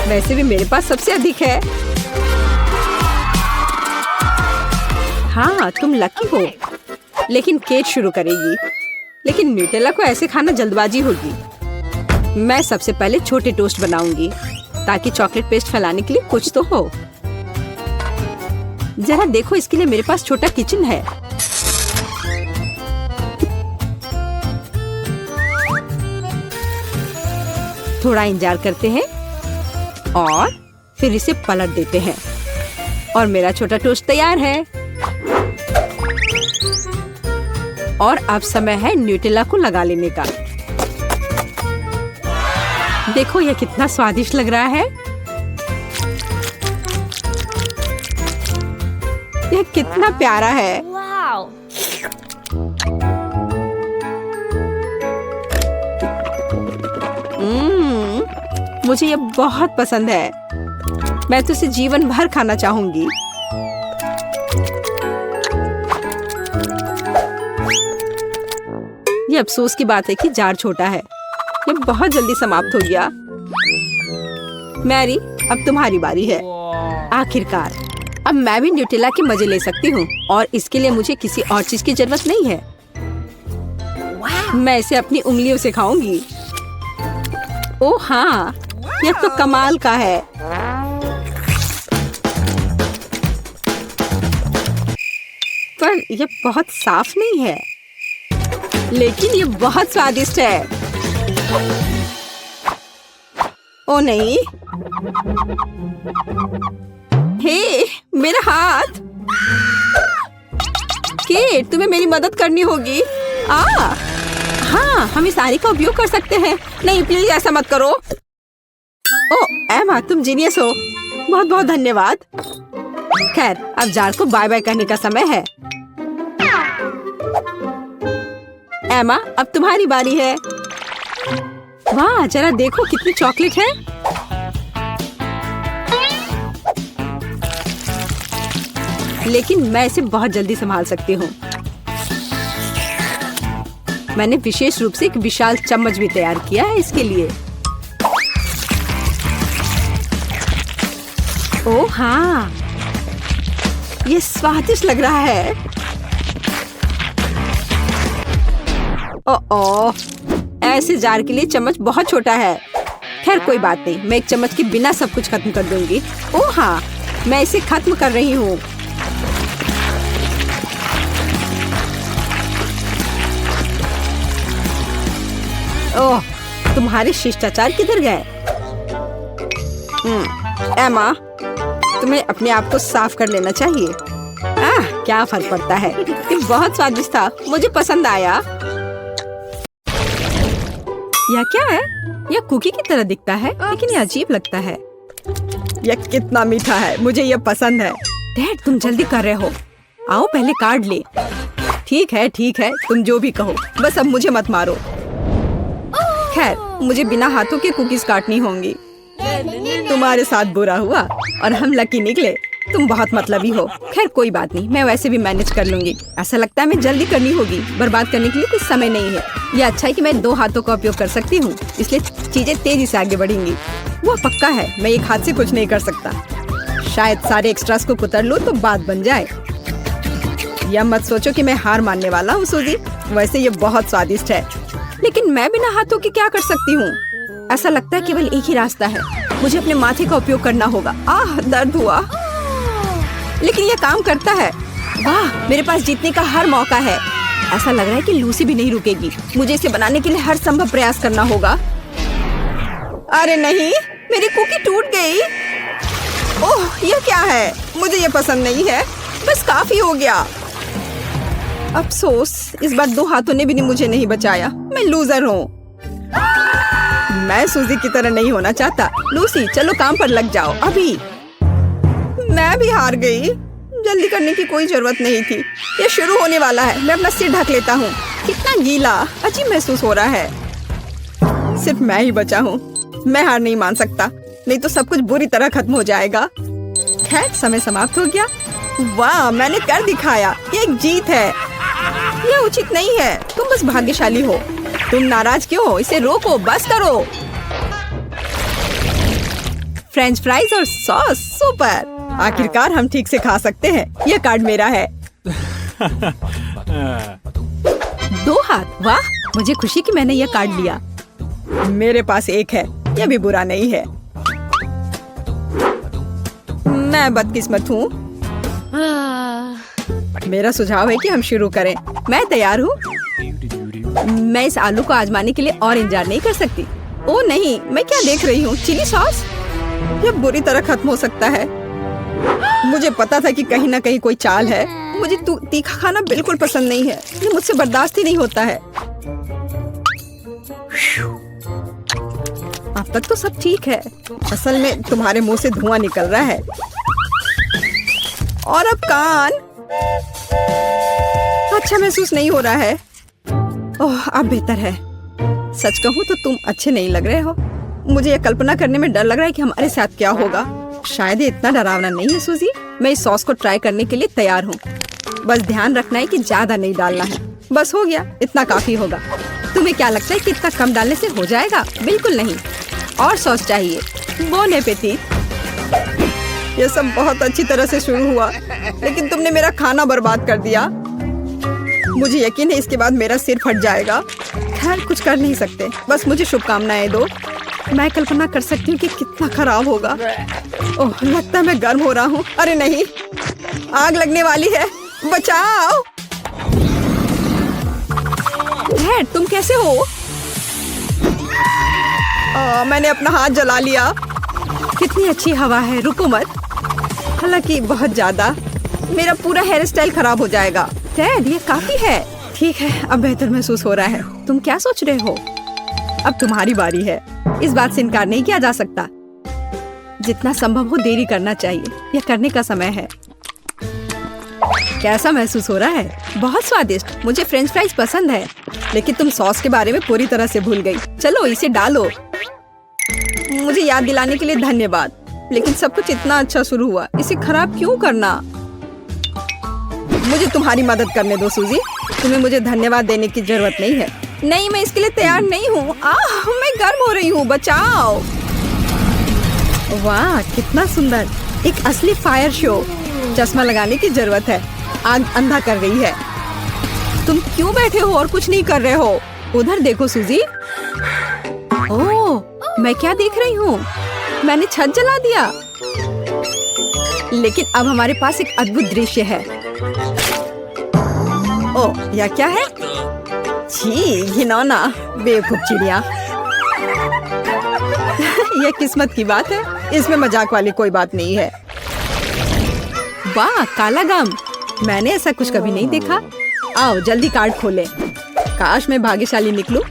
वैसे भी मेरे पास सबसे अधिक है। हाँ, तुम लकी हो। लेकिन केट शुरू करेगी। लेकिन न्यूटेला को ऐसे खाना जल्दबाजी होगी। मैं सबसे पहले छोटे टोस्ट बनाऊंगी ताकि चॉकलेट पेस्ट फैलाने के लिए कुछ तो हो। जरा देखो, इसके लिए मेरे पास छोटा किचन है। थोड़ा इंतजार करते हैं और फिर इसे पलट देते हैं और मेरा छोटा टोस्ट तैयार है। और अब समय है न्यूटेला को लगा लेने का। देखो यह कितना स्वादिष्ट लग रहा है। यह कितना प्यारा है। Wow. मुझे यह बहुत पसंद है। मैं तो इसे जीवन भर खाना चाहूंगी। ये अफसोस की बात है कि जार छोटा है। ये बहुत जल्दी समाप्त हो गया। मैरी, अब तुम्हारी बारी है। आखिरकार अब मैं भी न्यूटेला के मजे ले सकती हूँ और इसके लिए मुझे किसी और चीज की जरूरत नहीं है। मैं इसे अपनी उंगलियों से खाऊंगी। ओह हाँ, यह तो कमाल का है। पर यह बहुत साफ नहीं है, लेकिन ये बहुत स्वादिष्ट है। ओ नहीं, हे मेरा हाथ। केट, तुम्हें मेरी मदद करनी होगी। हाँ, हम इस आरी का उपयोग कर सकते हैं। नहीं प्लीज ऐसा मत करो। ओ एमा, तुम जीनियस हो। बहुत बहुत धन्यवाद। खैर, अब जार को बाय बाय कहने का समय है। एमा, अब तुम्हारी बारी है। वाह, जरा देखो कितनी चॉकलेट है। लेकिन मैं इसे बहुत जल्दी संभाल सकती हूँ। मैंने विशेष रूप से एक विशाल चम्मच भी तैयार किया है इसके लिए। ओह हाँ, ये स्वादिष्ट लग रहा है। ओह, ऐसे जार के लिए चम्मच बहुत छोटा है। खैर कोई बात नहीं, मैं एक चम्मच के बिना सब कुछ खत्म कर दूंगी। ओह हाँ, मैं इसे खत्म कर रही हूँ। ओह, तुम्हारे शिष्टाचार किधर गए? एमा, तुम्हें अपने आप को साफ कर लेना चाहिए। क्या फर्क पड़ता है, ये बहुत स्वादिष्ट था, मुझे पसंद आया। यह क्या है? यह कुकी की तरह दिखता है, लेकिन यह अजीब लगता है। यह कितना मीठा है, मुझे यह पसंद है। डैड, तुम जल्दी कर रहे हो, आओ पहले काट ले। ठीक है, तुम जो भी कहो, बस अब मुझे मत मारो। खैर, मुझे बिना हाथों के कुकीज काटनी होंगी। तुम्हारे साथ बुरा हुआ और हम लकी निकले। तुम बहुत मतलबी हो। खैर कोई बात नहीं, मैं वैसे भी मैनेज कर लूंगी। ऐसा लगता है मैं जल्दी करनी होगी, बर्बाद करने के लिए कुछ समय नहीं है। यह अच्छा है कि मैं 2 हाथों का उपयोग कर सकती हूँ, इसलिए चीजें तेजी से आगे बढ़ेंगी। वो पक्का है, मैं एक हाथ से कुछ नहीं कर सकता। शायद सारे एक्स्ट्रास को कुतर लूं तो बात बन जाए। यह मत सोचो कि मैं हार मानने वाला हूँ सूजी। वैसे ये बहुत स्वादिष्ट है, लेकिन मैं बिना हाथों के क्या कर सकती हूँ? ऐसा लगता है केवल एक ही रास्ता है, मुझे अपने माथे का उपयोग करना होगा। आह, दर्द हुआ, लेकिन यह काम करता है। वाह, मेरे पास जीतने का हर मौका है। ऐसा लग रहा है कि लूसी भी नहीं रुकेगी। मुझे इसे बनाने के लिए हर संभव प्रयास करना होगा। अरे नहीं, मेरी कुकी टूट गई। ओह, यह क्या है? मुझे यह पसंद नहीं है। बस काफी हो गया। अफसोस, इस बार 2 हाथों ने भी मुझे नहीं बचाया। मैं लूजर हूँ। मैं सूजी की तरह नहीं होना चाहता। लूसी, चलो काम पर लग जाओ अभी। मैं भी हार गई। जल्दी करने की कोई जरूरत नहीं थी। ये शुरू होने वाला है। मैं अपना सिर ढक लेता हूँ। कितना गीला, अजीब महसूस हो रहा है। सिर्फ मैं ही बचा हूँ। मैं हार नहीं मान सकता, नहीं तो सब कुछ बुरी तरह खत्म हो जाएगा। खैर, समय समाप्त हो गया। वाह, मैंने कर दिखाया। ये एक जीत है। यह उचित नहीं है। तुम बस भाग्यशाली हो। तुम नाराज क्यों हो? इसे रोको, बस करो। फ्रेंच फ्राइज और सॉस, सुपर। आखिरकार हम ठीक से खा सकते हैं। यह कार्ड मेरा है। 2 हाथ, वाह, मुझे खुशी कि मैंने यह कार्ड लिया। मेरे पास 1 है, यह भी बुरा नहीं है। मैं बदकिस्मत हूँ। मेरा सुझाव है कि हम शुरू करें। मैं तैयार हूँ। मैं इस आलू को आजमाने के लिए और इंतजार नहीं कर सकती। ओह नहीं, मैं क्या देख रही हूँ? Chilli sauce? यह बुरी तरह खत्म हो सकता है। मुझे पता था कि कहीं ना कहीं कोई चाल है। मुझे तीखा खाना बिल्कुल पसंद नहीं है। ये मुझसे बर्दाश्त ही नहीं होता है। अब तक तो सब ठीक है। असल में तुम्हारे मुंह से धुआं निकल रहा है। और अब कान। अच्छा महसूस नहीं हो रहा है। ओह, अब बेहतर है। सच कहूँ तो तुम अच्छे नहीं लग रहे हो। मुझे यह कल्पना करने में डर लग रहा है कि हमारे साथ क्या होगा। शायद ये इतना डरावना नहीं है सूजी। मैं इस सॉस को ट्राई करने के लिए तैयार हूँ। बस ध्यान रखना है कि ज्यादा नहीं डालना है। बस हो गया, इतना काफी होगा। तुम्हें क्या लगता है कि इतना कम डालने से हो जाएगा? बिल्कुल नहीं, और सॉस चाहिए। Bone appétit. यह सब बहुत अच्छी तरह से शुरू हुआ, लेकिन तुमने मेरा खाना बर्बाद कर दिया। मुझे यकीन है इसके बाद मेरा सिर फट जाएगा। खैर, कुछ कर नहीं सकते। बस मुझे शुभकामनाएं दो। मैं कल्पना कर सकती हूँ कि कितना खराब होगा। ओह, लगता है मैं गर्म हो रहा हूँ। अरे नहीं, आग लगने वाली है। बचाओ। तुम कैसे हो? मैंने अपना हाथ जला लिया। कितनी अच्छी हवा है, रुको मत। हालांकि बहुत ज्यादा। मेरा पूरा हेयर स्टाइल खराब हो जाएगा। डैड, ये काफी है। ठीक है, अब बेहतर महसूस हो रहा है। तुम क्या सोच रहे हो? अब तुम्हारी बारी है। इस बात से इनकार नहीं किया जा सकता। जितना संभव हो देरी करना चाहिए। यह करने का समय है। कैसा महसूस हो रहा है? बहुत स्वादिष्ट। मुझे फ्रेंच फ्राइज पसंद है, लेकिन तुम सॉस के बारे में पूरी तरह से भूल गई। चलो इसे डालो। मुझे याद दिलाने के लिए धन्यवाद, लेकिन सब कुछ इतना अच्छा शुरू हुआ। इसे खराब क्यों करना? मुझे तुम्हारी मदद करने दो सूजी। तुम्हें मुझे धन्यवाद देने की जरूरत नहीं है। नहीं, मैं इसके लिए तैयार नहीं हूँ। मैं गर्म हो रही हूँ, बचाओ। वाह, कितना सुंदर। एक असली फायर शो। चश्मा लगाने की जरूरत है। आग अंधा कर रही है। तुम क्यों बैठे हो और कुछ नहीं कर रहे हो? उधर देखो सूजी। ओह, मैं क्या देख रही हूँ? मैंने छत जला दिया। लेकिन अब हमारे पास एक अद्भुत दृश्य है। ओह, यह क्या है? छी, घिनौना, बेवकूफ चिड़िया। यह किस्मत की बात है। इसमें मजाक वाली कोई बात नहीं है। वाह, काला गम। मैंने ऐसा कुछ कभी नहीं देखा। आओ जल्दी कार्ड खोलें। काश मैं भाग्यशाली निकलूं।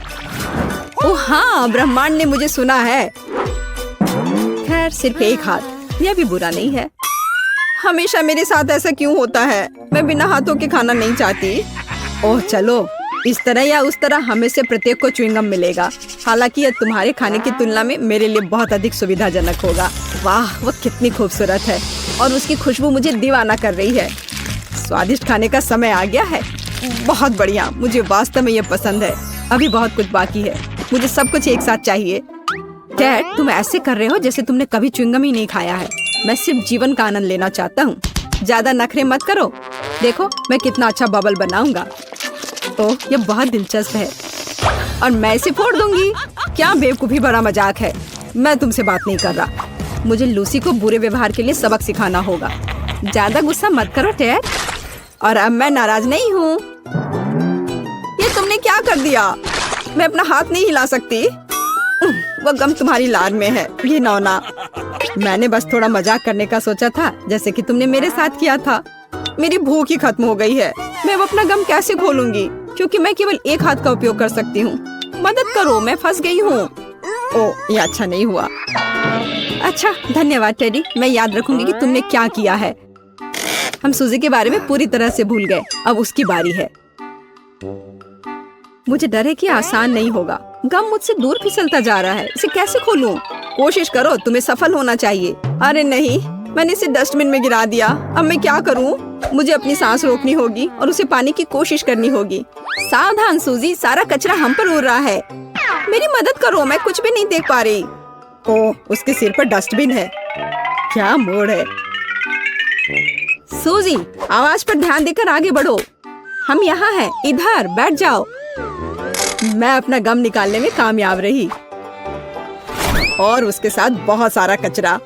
ओह हाँ, ब्रह्मांड ने मुझे सुना है। खैर, सिर्फ एक हाथ, यह भी बुरा नहीं है। हमेशा मेरे साथ ऐसा क्यों होता है? मैं बिना हाथों के खाना नहीं चाहती। ओह चलो, इस तरह या उस तरह हमें से प्रत्येक को च्युइंगम मिलेगा। हालांकि यह तुम्हारे खाने की तुलना में मेरे लिए बहुत अधिक सुविधाजनक होगा। वाह, वह कितनी खूबसूरत है और उसकी खुशबू मुझे दीवाना कर रही है। स्वादिष्ट खाने का समय आ गया है। बहुत बढ़िया, मुझे वास्तव में यह पसंद है। अभी बहुत कुछ बाकी है। मुझे सब कुछ एक साथ चाहिए। डैड, तुम ऐसे कर रहे हो जैसे तुमने कभी च्युइंगम ही नहीं खाया है। मैं सिर्फ जीवन का आनंद लेना चाहता हूँ। ज्यादा नखरे मत करो। देखो मैं कितना अच्छा बबल बनाऊंगा। ओह, ये बहुत दिलचस्प है और मैं इसे फोड़ दूंगी। क्या बेवकूफी भरा मजाक है। मैं तुमसे बात नहीं कर रहा। मुझे लूसी को बुरे व्यवहार के लिए सबक सिखाना होगा। ज्यादा गुस्सा मत करो टेड। और अब मैं नाराज नहीं हूँ। ये तुमने क्या कर दिया? मैं अपना हाथ नहीं हिला सकती। वो गम तुम्हारी लार में है। ये नौना, मैंने बस थोड़ा मजाक करने का सोचा था, जैसे कि तुमने मेरे साथ किया था। मेरी भूख ही खत्म हो गई है। मैं अब अपना गम कैसे खोलूंगी, क्योंकि मैं केवल एक हाथ का उपयोग कर सकती हूँ। मदद करो, मैं फंस गई हूँ। ओह, ये अच्छा नहीं हुआ। अच्छा, धन्यवाद टेडी। मैं याद रखूंगी कि तुमने क्या किया है। हम सूजी के बारे में पूरी तरह से भूल गए। अब उसकी बारी है। मुझे डर है कि आसान नहीं होगा। गम मुझसे दूर फिसलता जा रहा है। इसे कैसे खोलूं? कोशिश करो, तुम्हें सफल होना चाहिए। अरे नहीं, मैंने इसे डस्टबिन में गिरा दिया। अब मैं क्या करूं? मुझे अपनी सांस रोकनी होगी और उसे पाने की कोशिश करनी होगी। सावधान सूजी, सारा कचरा हम पर उड़ रहा है। मेरी मदद करो, मैं कुछ भी नहीं देख पा रही। ओह, उसके सिर पर डस्टबिन है। क्या मोड़ है। सूजी, आवाज पर ध्यान देकर आगे बढ़ो। हम यहाँ हैं, इधर बैठ जाओ। मैं अपना गम निकालने में कामयाब रही और उसके साथ बहुत सारा कचरा।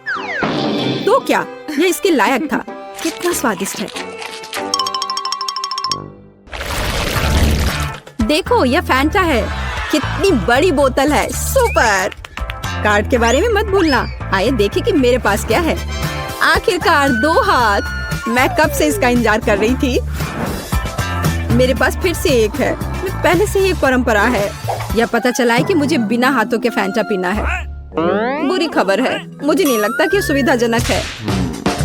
तो क्या ये इसके लायक था? कितना स्वादिष्ट है। देखो, यह फैंटा है। कितनी बड़ी बोतल है। सुपर। कार्ड के बारे में मत भूलना। आइए देखें कि मेरे पास क्या है। आखिरकार 2 हाथ। मैं कब से इसका इंतजार कर रही थी। मेरे पास फिर से एक है। पहले से ही एक परंपरा है। यह पता चला है कि मुझे बिना हाथों के फैंटा पीना है। बुरी खबर है। मुझे नहीं लगता कि सुविधाजनक है।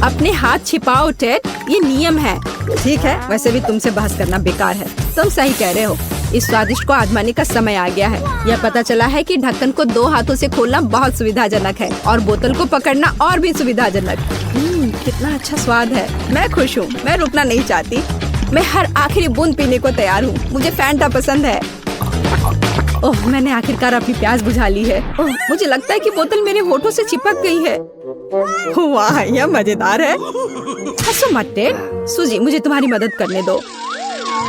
अपने हाथ छिपाओ टेड, ये नियम है। ठीक है, वैसे भी तुमसे बहस करना बेकार है। तुम सही कह रहे हो। इस स्वादिष्ट को आजमाने का समय आ गया है। यह पता चला है कि ढक्कन को 2 हाथों से खोलना बहुत सुविधाजनक है और बोतल को पकड़ना और भी सुविधाजनक। कितना अच्छा स्वाद है। मैं खुश हूँ। मैं रुकना नहीं चाहती। मैं हर आखिरी बूंद पीने को तैयार हूँ। मुझे फैंटा पसंद है। ओह, मैंने आखिरकार अपनी प्यास बुझा ली है। ओह, मुझे लगता है कि बोतल मेरे होठों से चिपक गई है। वाह, यह मजेदार है। हंसो मत टेड। सूजी, मुझे तुम्हारी मदद करने दो।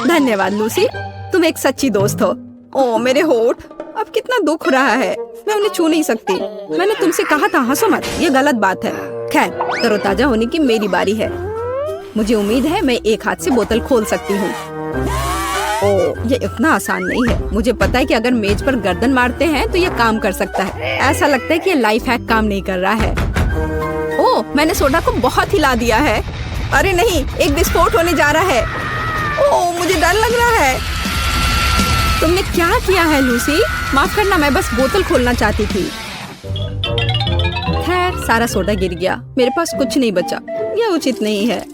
धन्यवाद लूसी, तुम एक सच्ची दोस्त हो। ओह, मेरे होठ। अब कितना दुख रहा है। मैं उन्हें छू नहीं सकती। मैंने तुमसे कहा था हंसो मत। ये गलत बात है। खैर, तरोताजा होने की मेरी बारी है। मुझे उम्मीद है मैं एक हाथ से बोतल खोल सकती हूँ। ओह, ये इतना आसान नहीं है। मुझे पता है कि अगर मेज पर गर्दन मारते हैं तो ये काम कर सकता है। ऐसा लगता है कि ये लाइफ हैक काम नहीं कर रहा है। ओह, मैंने सोडा को बहुत हिला दिया है। अरे नहीं, एक विस्फोट होने जा रहा है। ओह, मुझे डर लग रहा है। तुमने क्या किया है लूसी? माफ करना, मैं बस बोतल खोलना चाहती थी। खैर, सारा सोडा गिर गया। मेरे पास कुछ नहीं बचा। यह उचित नहीं है।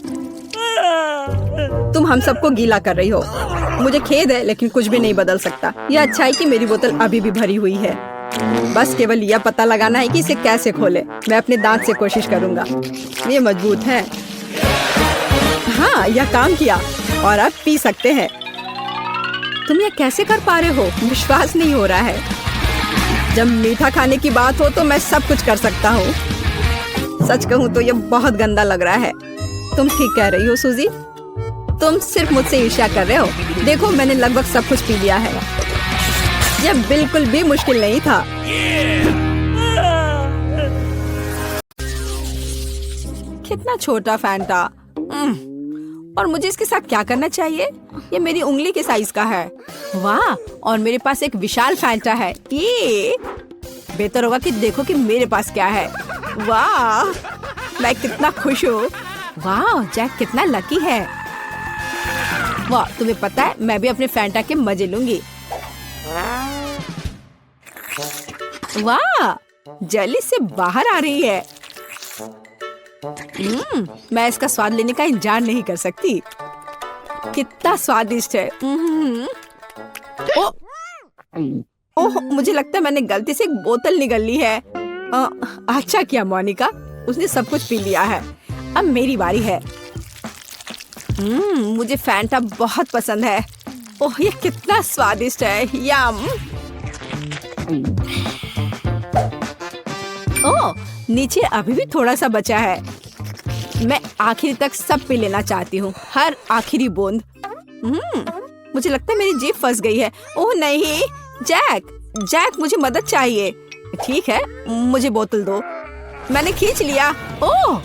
तुम हम सबको गीला कर रही हो। मुझे खेद है, लेकिन कुछ भी नहीं बदल सकता। यह अच्छा है कि मेरी बोतल अभी भी भरी हुई है। बस केवल यह पता लगाना है कि इसे कैसे खोले। मैं अपने दांत से कोशिश करूंगा। ये मजबूत है। हाँ, यह काम किया और अब पी सकते हैं। तुम यह कैसे कर पा रहे हो? विश्वास नहीं हो रहा है। जब मीठा खाने की बात हो तो मैं सब कुछ कर सकता हूँ। सच कहूँ तो यह बहुत गंदा लग रहा है। तुम ठीक कह रही हो सूजी। तुम सिर्फ मुझसे ईर्ष्या कर रहे हो। देखो, मैंने लगभग सब कुछ पी लिया है। यह बिल्कुल भी मुश्किल नहीं था। कितना छोटा फैंटा। और मुझे इसके साथ क्या करना चाहिए? ये मेरी उंगली के साइज का है। वाह, और मेरे पास एक विशाल फैंटा है। ये बेहतर होगा कि देखो कि मेरे पास क्या है। वाह, मैं कितना खुश हूँ। वाह, जैक कितना लकी है। वाह, तुम्हें पता है मैं भी अपने फैंटा के मजे लूंगी। वाह, जली से बाहर आ रही है। मैं इसका स्वाद लेने का इंतजार नहीं कर सकती। कितना स्वादिष्ट है। ओह, मुझे लगता है मैंने गलती से एक बोतल निगल ली है। अच्छा किया मोनिका, उसने सब कुछ पी लिया है। अब मेरी बारी है। मुझे फैंटा बहुत पसंद है। ओह, ये कितना स्वादिष्ट है। यम। ओह, नीचे अभी भी थोड़ा सा बचा है। मैं आखिरी तक सब पी लेना चाहती हूँ, हर आखिरी बूंद। मुझे लगता है मेरी जीभ फंस गई है। ओह नहीं, जैक मुझे मदद चाहिए। ठीक है, मुझे बोतल दो। मैंने खींच लिया। ओह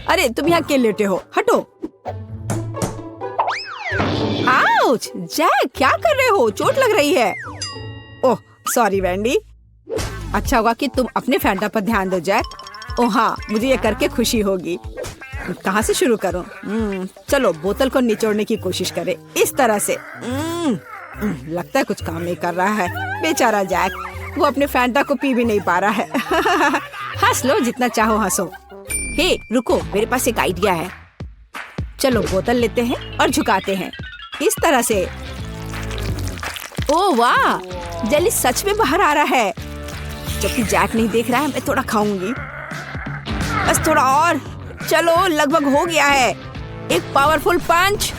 अरे तुम यहाँ क्यों लेटे हो, हटो। आउच, जैक क्या कर रहे हो, चोट लग रही है। Oh sorry Vendée. अच्छा होगा कि तुम अपने फैंटा पर ध्यान दो जैक। ओह हाँ, मुझे ये करके खुशी होगी। कहाँ से शुरू करूं? चलो बोतल को निचोड़ने की कोशिश करें, इस तरह से। लगता है कुछ काम नहीं कर रहा है बेचारा जैक, वो अपने फैंटा को पी भी नहीं पा रहा है। हंस लो जितना चाहो हंसो। हे रुको, मेरे पास एक आइडिया है। चलो बोतल लेते हैं और झुकाते हैं इस तरह से। ओह वाह, जेली सच में बाहर आ रहा है। जबकि जैक नहीं देख रहा है, मैं थोड़ा खाऊंगी, बस थोड़ा और। चलो लगभग हो गया है। एक पावरफुल पंच।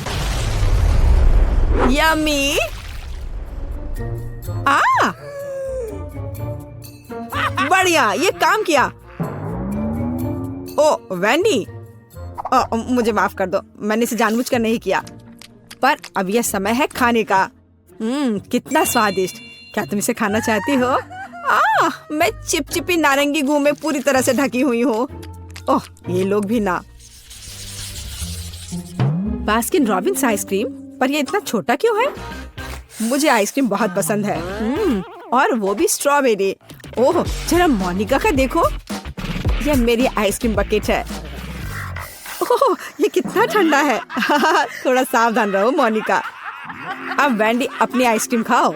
यम्मी। बढ़िया, ये काम किया। ओ वैंडी, मुझे माफ कर दो, मैंने इसे जानबूझकर नहीं किया। पर अब यह समय है खाने का। कितना स्वादिष्ट। क्या तुम इसे खाना चाहती हो? मैं चिपचिपी नारंगी गू में पूरी तरह से ढकी हुई हूँ। ओह ये लोग भी ना। बास्किन रॉबिन्स आइसक्रीम, पर ये इतना छोटा क्यों है? मुझे आइसक्रीम बहुत पसंद है। और वो भी स्ट्रॉबेरी। ओह जरा मोनिका का देखो, ये मेरी आइसक्रीम बकेट है। ओह ये कितना ठंडा है। थोड़ा सावधान रहो मोनिका। अब वैंडी अपनी आइसक्रीम खाओ।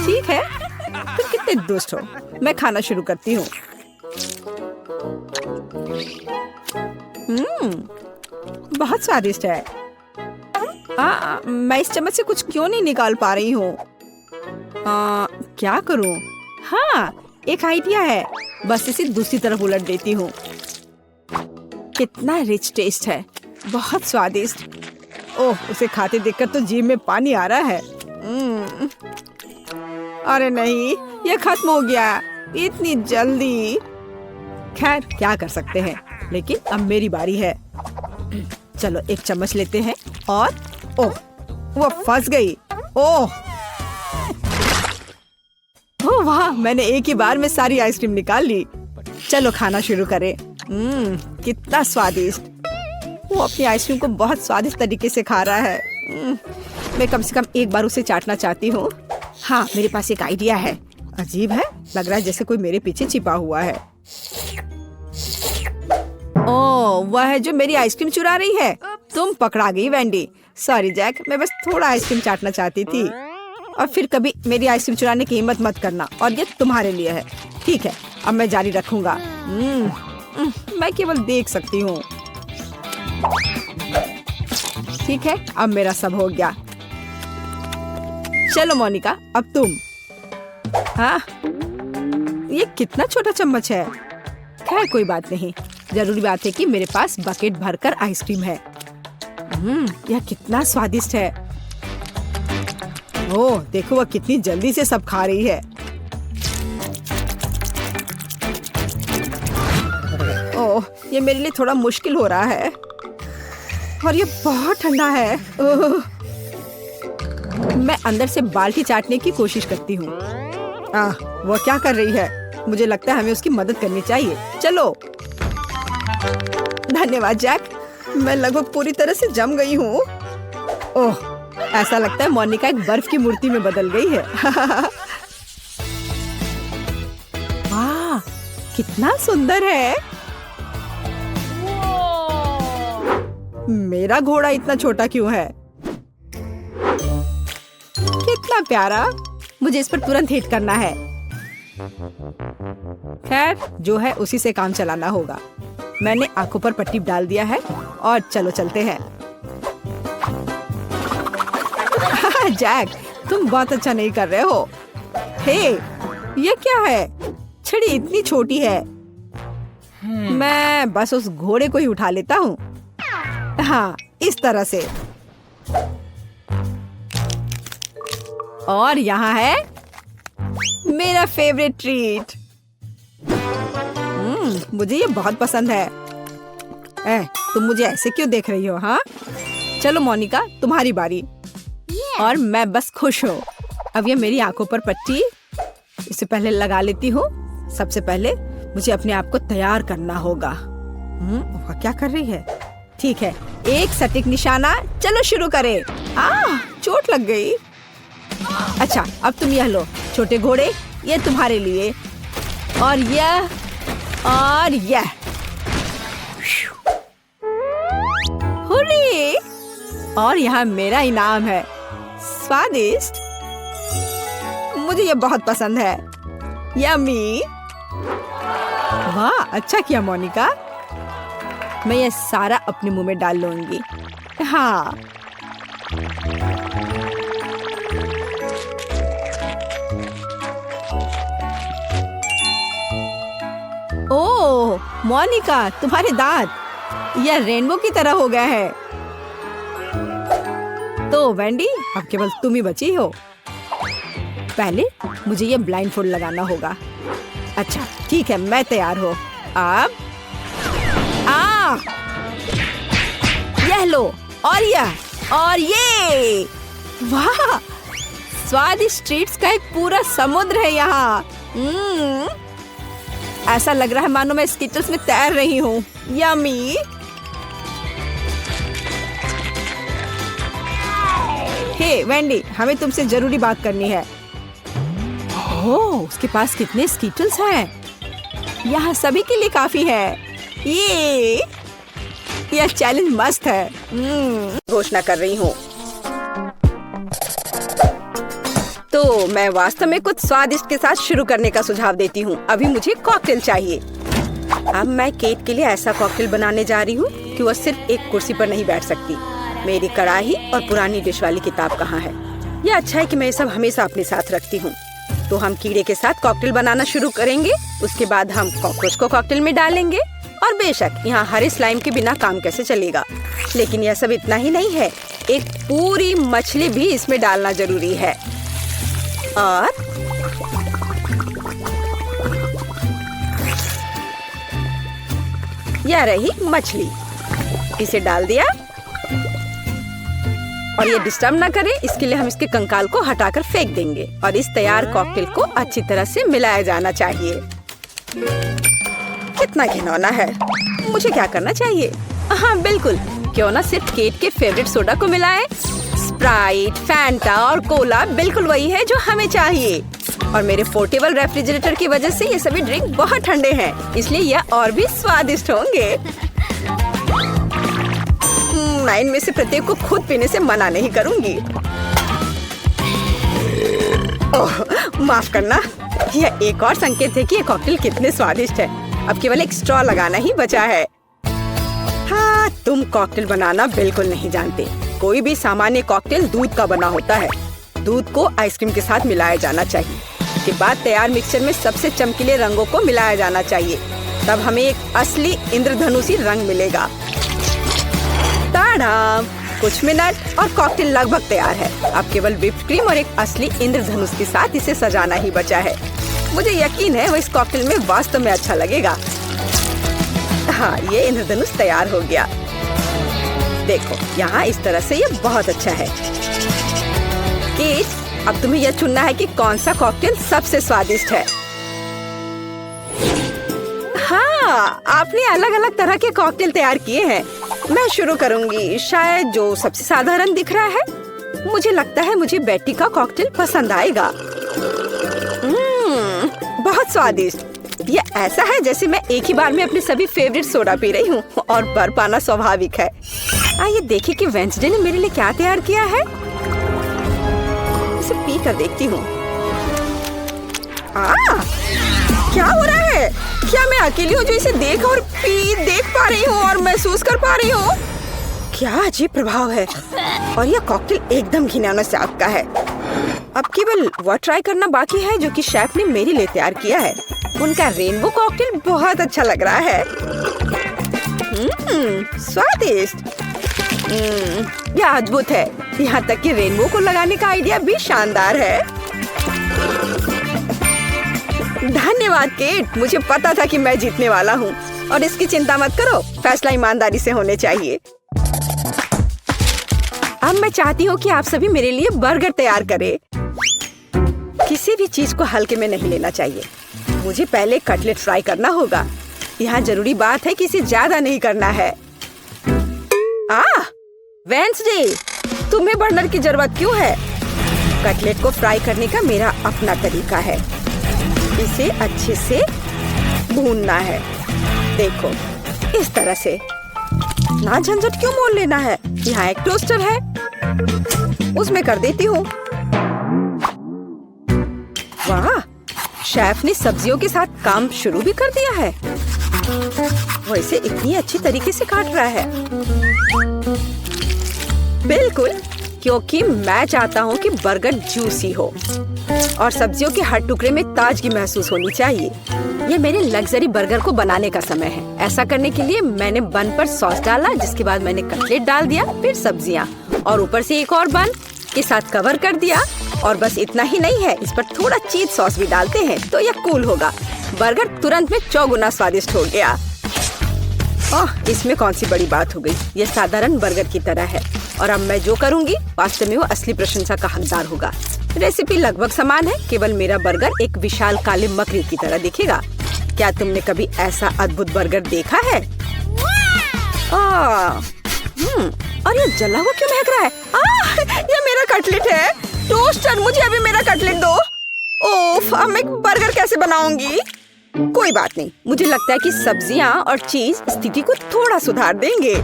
ठीक है, तुम कितने दुष्ट हो। मैं खाना शुरू करती हूँ। बहुत स्वादिष्ट है। मैं इस चम्मच से कुछ क्यों नहीं निकाल पा रही हूँ? क्या करूँ? हाँ एक आइडिया है, बस इसे दूसरी तरफ उलट देती हूँ। कितना रिच टेस्ट है, बहुत स्वादिष्ट। ओह उसे खाते देखकर तो जीभ में पानी आ रहा है। अरे नहीं, ये खत्म हो गया इतनी जल्दी। खैर क्या कर सकते हैं, लेकिन अब मेरी बारी है। चलो एक चम्मच लेते हैं और ओह वो फंस गई। ओह वाह, मैंने एक ही बार में सारी आइसक्रीम निकाल ली। चलो खाना शुरू करें। कितना स्वादिष्ट। वो अपनी आइसक्रीम को बहुत स्वादिष्ट तरीके से खा रहा है। मैं कम से कम एक बार उसे चाटना चाहती हूँ। हाँ मेरे पास एक आइडिया है। अजीब है, लग रहा है जैसे कोई मेरे पीछे छिपा हुआ है। ओह वह है जो मेरी आइसक्रीम चुरा रही है। तुम पकड़ा गई वैंडी। सॉरी जैक, मैं बस थोड़ा आइसक्रीम चाटना चाहती थी। और फिर कभी मेरी आइसक्रीम चुराने की हिम्मत मत करना, और ये तुम्हारे लिए है। ठीक है, अब मैं जारी रखूंगा। मैं केवल देख सकती हूँ। ठीक है, अब मेरा सब हो गया। चलो मोनिका, अब तुम। हाँ ये कितना छोटा चम्मच है। खैर कोई बात नहीं, जरूरी बात है कि मेरे पास बकेट भरकर आइसक्रीम है। यह कितना स्वादिष्ट है। ओह देखो वह कितनी जल्दी से सब खा रही है। ओह ये मेरे लिए थोड़ा मुश्किल हो रहा है, और ये बहुत ठंडा है। मैं अंदर से बाल्टी चाटने की कोशिश करती हूँ। वो क्या कर रही है? मुझे लगता है हमें उसकी मदद करनी चाहिए। चलो। धन्यवाद जैक, मैं लगभग पूरी तरह से जम गई हूँ। ओह ऐसा लगता है मोनिका एक बर्फ की मूर्ति में बदल गई है। वाह कितना सुंदर है। मेरा घोड़ा इतना छोटा क्यों है? कितना प्यारा। मुझे इस पर तुरंत हिट करना है। खैर जो है उसी से काम चलाना होगा। मैंने आंखों पर पट्टी डाल दिया है और चलो चलते हैं। जैक तुम बहुत अच्छा नहीं कर रहे हो। हे ये क्या है? छड़ी इतनी छोटी है। मैं बस उस घोड़े को ही उठा लेता हूँ। हाँ इस तरह से। और यहाँ है मेरा फेवरेट ट्रीट। मुझे ये बहुत पसंद है। तुम मुझे ऐसे क्यों देख रही हो? हाँ, चलो मोनिका, तुम्हारी बारी। और मैं बस खुश हूँ। अब ये मेरी आंखों पर पट्टी इसे पहले लगा लेती हूँ। सबसे पहले मुझे अपने आप को तैयार करना होगा। वह क्या कर रही है? ठीक है, एक सटीक निशाना। चलो शुरू करें। चोट लग गई। अच्छा, अब तुम यह लो छोटे घोड़े, ये तुम्हारे लिए। और यह और यह। हुर्रे! और यहाँ मेरा इनाम है। स्वादिष्ट, मुझे ये बहुत पसंद है। यम्मी। वाह, अच्छा किया मोनिका। मैं ये सारा अपने मुंह में डाल लूंगी। हाँ, ओह मोनिका, तुम्हारे दांत यह रेनबो की तरह हो गया है। तो वेंडी, अब केवल तुम ही बची हो। पहले मुझे ये ब्लाइंडफोल्ड लगाना होगा। अच्छा ठीक है, मैं तैयार हूँ। अब यह लो, और यह और ये। वाह, स्वादिष्ट ट्रीट्स का एक पूरा समुद्र है यहाँ। ऐसा लग रहा है मानो मैं स्किटल्स में तैर रही हूँ। यम्मी। हे वेंडी, हमें तुमसे जरूरी बात करनी है। ओह, उसके पास कितने स्किटल्स हैं। यहाँ सभी के लिए काफी है। यह चैलेंज मस्त है। घोषणा कर रही हूँ। तो मैं वास्तव में कुछ स्वादिष्ट के साथ शुरू करने का सुझाव देती हूँ। अभी मुझे कॉकटेल चाहिए। अब मैं केट के लिए ऐसा कॉकटेल बनाने जा रही हूँ कि वह सिर्फ एक कुर्सी पर नहीं बैठ सकती। मेरी कढ़ाई और पुरानी डिश वाली किताब कहाँ है? यह अच्छा है कि मैं ये सब हमेशा अपने साथ रखती हूँ। तो हम कीड़े के साथ कॉकटेल बनाना शुरू करेंगे। उसके बाद हम कॉकरोच को कॉकटेल में डालेंगे। और बेशक यहाँ हरे स्लाइम के बिना काम कैसे चलेगा। लेकिन यह सब इतना ही नहीं है, एक पूरी मछली भी इसमें डालना जरूरी है। और यह रही मछली, इसे डाल दिया। और ये डिस्टर्ब ना करे, इसके लिए हम इसके कंकाल को हटाकर फेंक देंगे। और इस तैयार कॉकटेल को अच्छी तरह से मिलाया जाना चाहिए। कितना घिनौना है। मुझे क्या करना चाहिए? हाँ बिल्कुल, क्यों ना सिर्फ केट के फेवरेट सोडा को मिलाएं। स्प्राइट, फैंटा और कोला बिल्कुल वही है जो हमें चाहिए। और मेरे पोर्टेबल रेफ्रिजरेटर की वजह से ये सभी ड्रिंक बहुत ठंडे हैं, इसलिए यह और भी स्वादिष्ट होंगे। मैं इनमें से प्रत्येक को खुद पीने से मना नहीं करूंगी। ओह, माफ करना। यह एक और संकेत है कि ये कॉकटेल कितने स्वादिष्ट है। अब केवल एक स्ट्रॉ लगाना ही बचा है। हाँ, तुम कॉकटेल बनाना बिल्कुल नहीं जानते। कोई भी सामान्य कॉकटेल दूध का बना होता है। दूध को आइसक्रीम के साथ मिलाया जाना चाहिए। के बाद तैयार मिक्सचर में सबसे चमकीले रंगों को मिलाया जाना चाहिए। तब हमें एक असली इंद्रधनुषी रंग मिलेगा। ताड़ाम! कुछ मिनट और कॉकटेल लगभग तैयार है। अब केवल व्हिप्ड क्रीम और एक असली इंद्रधनुष के साथ इसे सजाना ही बचा है। मुझे यकीन है वो इस कॉकटेल में वास्तव में अच्छा लगेगा। हाँ, ये इंद्रधनुष तैयार हो गया। देखो, यहाँ इस तरह से ये बहुत अच्छा है। केट, अब तुम्हें यह चुनना है कि कौन सा कॉकटेल सबसे स्वादिष्ट है। हाँ, आपने अलग अलग तरह के कॉकटेल तैयार किए हैं। मैं शुरू करूंगी, शायद जो सबसे साधारण दिख रहा है। मुझे लगता है मुझे बेटी का कॉकटेल पसंद आएगा। बहुत स्वादिष्ट। ये ऐसा है जैसे मैं एक ही बार में अपने सभी फेवरेट सोडा पी रही हूँ। और भर पाना स्वाभाविक है। आइए देखें कि वेंसडे ने मेरे लिए क्या तैयार किया है। इसे पी कर देखती हूँ। क्या हो रहा है? क्या मैं अकेली हूँ जो इसे देख पा रही हूँ और महसूस कर पा रही हूँ? क्या अजीब प्रभाव है। और यह कॉकटेल एकदम घिनौना स्वाद का है। अब केवल वह ट्राई करना बाकी है जो कि शेफ ने मेरे लिए तैयार किया है। उनका रेनबो कॉकटेल बहुत अच्छा लग रहा है। स्वादिष्ट। यह अद्भुत है। यहाँ तक कि रेनबो को लगाने का आइडिया भी शानदार है। धन्यवाद केट, मुझे पता था कि मैं जीतने वाला हूँ। और इसकी चिंता मत करो, फैसला ईमानदारी से होने चाहिए। अब मैं चाहती हूँ कि आप सभी मेरे लिए बर्गर तैयार करें। किसी भी चीज को हल्के में नहीं लेना चाहिए। मुझे पहले कटलेट फ्राई करना होगा। यहाँ जरूरी बात है कि इसे ज्यादा नहीं करना है। वेंसडे, तुम्हें बर्नर की जरूरत क्यों है? कटलेट को फ्राई करने का मेरा अपना तरीका है। इसे अच्छे से भूनना है। देखो, इस तरह से। ना झंझट क्यों मोल लेना है? यहाँ एक टोस्टर है, उसमें कर देती हूँ। वाह, शेफ ने सब्जियों के साथ काम शुरू भी कर दिया है। वो इसे इतनी अच्छी तरीके से काट रहा है। बिल्कुल, क्योंकि मैं चाहता हूँ कि बर्गर जूसी हो और सब्जियों के हर टुकड़े में ताजगी महसूस होनी चाहिए। ये मेरे लग्जरी बर्गर को बनाने का समय है। ऐसा करने के लिए मैंने बन पर सॉस डाला, जिसके बाद मैंने कटलेट डाल दिया, फिर सब्जियाँ और ऊपर से एक और बन के साथ कवर कर दिया। और बस इतना ही नहीं है, इस पर थोड़ा चीज सॉस भी डालते हैं तो यह कूल होगा। बर्गर तुरंत में 4 गुना स्वादिष्ट हो गया। इसमें कौन सी बड़ी बात हो गई? यह साधारण बर्गर की तरह है और अब मैं जो करूँगी वास्तव में वो असली प्रशंसा का हकदार होगा। रेसिपी लगभग समान है, केवल मेरा बर्गर एक विशाल काले मकड़ी की तरह दिखेगा। क्या तुमने कभी ऐसा अद्भुत बर्गर देखा है? और ये जला हुआ क्यों महक रहा है? ये मेरा कटलेट है। टोस्टर, मुझे अभी मेरा कटलेट दो। ओफ, अब मैं बर्गर कैसे बनाऊंगी? कोई बात नहीं, मुझे लगता है कि सब्जियां और चीज स्थिति को थोड़ा सुधार देंगे।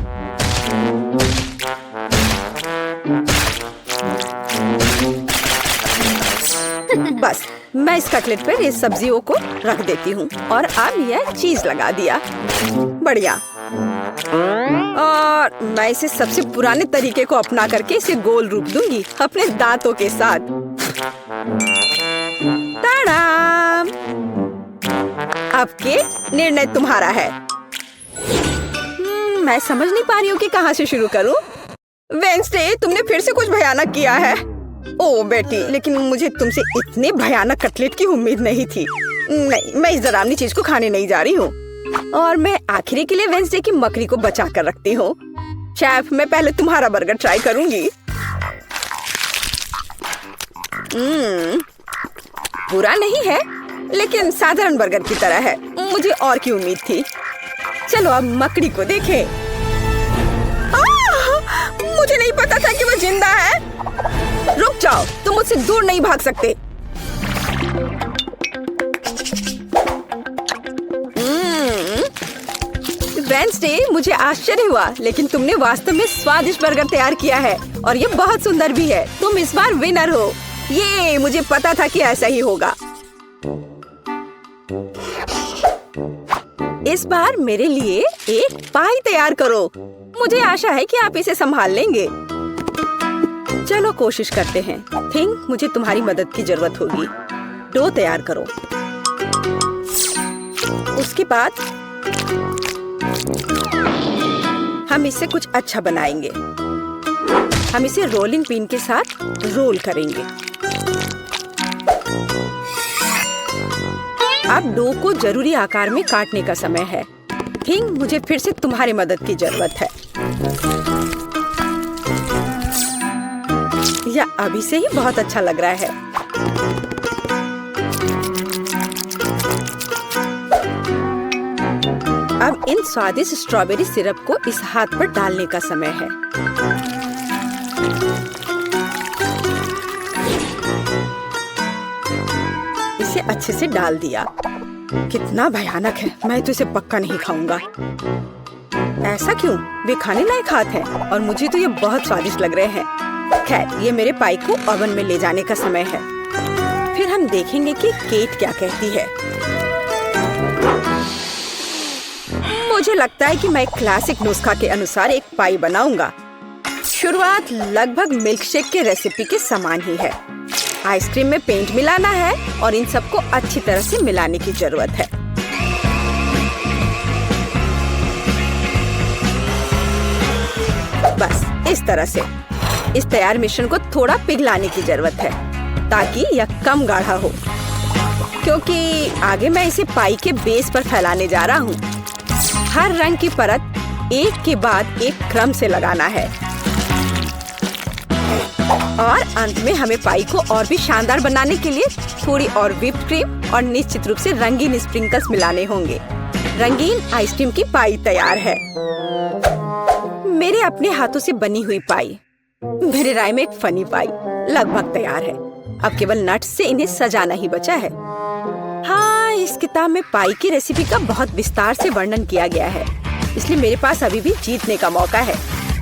बस मैं इस कटलेट पर इस सब्जियों को रख देती हूँ और अब यह चीज लगा दिया। बढ़िया। और मैं इसे सबसे पुराने तरीके को अपना करके इसे गोल रूप दूंगी अपने दांतों के साथ। ताड़ाम! अब के निर्णय तुम्हारा है। मैं समझ नहीं पा रही हूँ कि कहाँ से शुरू करूँ। वेंसडे, तुमने फिर से कुछ भयानक किया है। ओ बेटी, लेकिन मुझे तुमसे इतने भयानक कटलेट की उम्मीद नहीं थी। नहीं, मैं इस डरावनी चीज को खाने नहीं जा रही हूँ। और मैं आखिरी के लिए वेंसडे की मकड़ी को बचा कर रखती हूँ। शेफ, मैं पहले तुम्हारा बर्गर ट्राई करूंगी। बुरा नहीं है, लेकिन साधारण बर्गर की तरह है। मुझे और की उम्मीद थी। चलो अब मकड़ी को देखें। मुझे नहीं पता था कि वो जिंदा है। रुक जाओ, तुम मुझसे दूर नहीं भाग सकते। वेंसडे, मुझे आश्चर्य हुआ, लेकिन तुमने वास्तव में स्वादिष्ट बर्गर तैयार किया है और ये बहुत सुंदर भी है। तुम इस बार विनर हो। ये मुझे पता था कि ऐसा ही होगा। इस बार मेरे लिए एक पाई तैयार करो। मुझे आशा है कि आप इसे संभाल लेंगे। चलो कोशिश करते हैं। थिंक मुझे तुम्हारी मदद की जरूरत होगी। डो तैयार करो। उसके बाद हम इससे कुछ अच्छा बनाएंगे। हम इसे रोलिंग पिन के साथ रोल करेंगे। अब डो को जरूरी आकार में काटने का समय है। थिंक मुझे फिर से तुम्हारी मदद की जरूरत है। यह अभी से ही बहुत अच्छा लग रहा है। अब इन स्वादिष्ट स्ट्रॉबेरी सिरप को इस हाथ पर डालने का समय है। इसे अच्छे से डाल दिया। कितना भयानक है। मैं तो इसे पक्का नहीं खाऊंगा। ऐसा क्यों? वे खाने लायक हाथ हैं और मुझे तो ये बहुत स्वादिष्ट लग रहे हैं। खैर, ये मेरे पाई को ओवन में ले जाने का समय है। फिर हम देखेंगे कि केट क्या कहती है। मुझे लगता है कि मैं क्लासिक नुस्खा के अनुसार एक पाई बनाऊंगा। शुरुआत लगभग मिल्कशेक के रेसिपी के समान ही है। आइसक्रीम में पेंट मिलाना है और इन सबको अच्छी तरह से मिलाने की जरूरत है। बस इस तरह से। इस तैयार मिश्रण को थोड़ा पिघलाने की जरूरत है ताकि यह कम गाढ़ा हो। क्योंकि आगे मैं इसे पाई के बेस पर फैलाने जा रहा हूँ। हर रंग की परत एक के बाद एक क्रम से लगाना है और अंत में हमें पाई को और भी शानदार बनाने के लिए थोड़ी और व्हिप्ड क्रीम और निश्चित रूप से रंगीन स्प्रिंकल्स मिलाने होंगे। रंगीन आइसक्रीम की पाई तैयार है। मेरे अपने हाथों से बनी हुई पाई, मेरे राय में एक फनी पाई लगभग तैयार है। अब केवल नट्स से इन्हें सजाना ही बचा है। हाँ, इस किताब में पाई की रेसिपी का बहुत विस्तार से वर्णन किया गया है, इसलिए मेरे पास अभी भी जीतने का मौका है।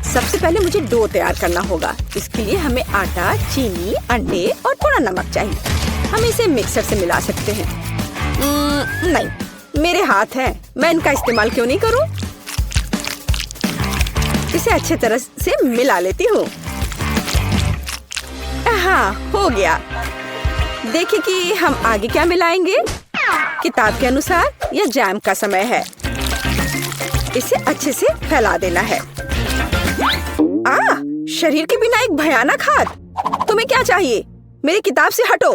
सबसे पहले मुझे डो तैयार करना होगा। इसके लिए हमें आटा, चीनी, अंडे और थोड़ा नमक चाहिए। हम इसे मिक्सर से मिला सकते हैं। नहीं, मेरे हाथ हैं, मैं इनका इस्तेमाल क्यों नहीं करूं? इसे अच्छे तरह से मिला लेती हूँ। हाँ, हो गया। देखिए कि हम आगे क्या मिलाएंगे। किताब के अनुसार यह जैम का समय है। इसे अच्छे से फैला देना है। शरीर के बिना एक भयानक हाथ। तुम्हें क्या चाहिए? मेरी किताब से हटो।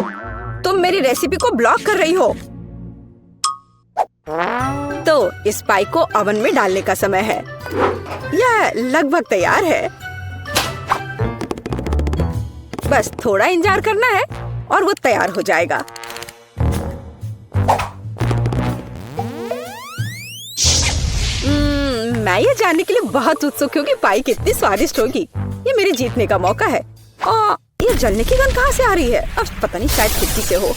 तुम मेरी रेसिपी को ब्लॉक कर रही हो। तो इस पाई को ओवन में डालने का समय है। यह लगभग तैयार है। बस थोड़ा इंतजार करना है और वो तैयार हो जाएगा। मैं ये जानने के लिए बहुत उत्सुक हूँ कि पाई कितनी स्वादिष्ट होगी। ये मेरे जीतने का मौका है। ये जलने की गंध कहाँ से आ रही है? अब पता नहीं, शायद खिड़की से हो।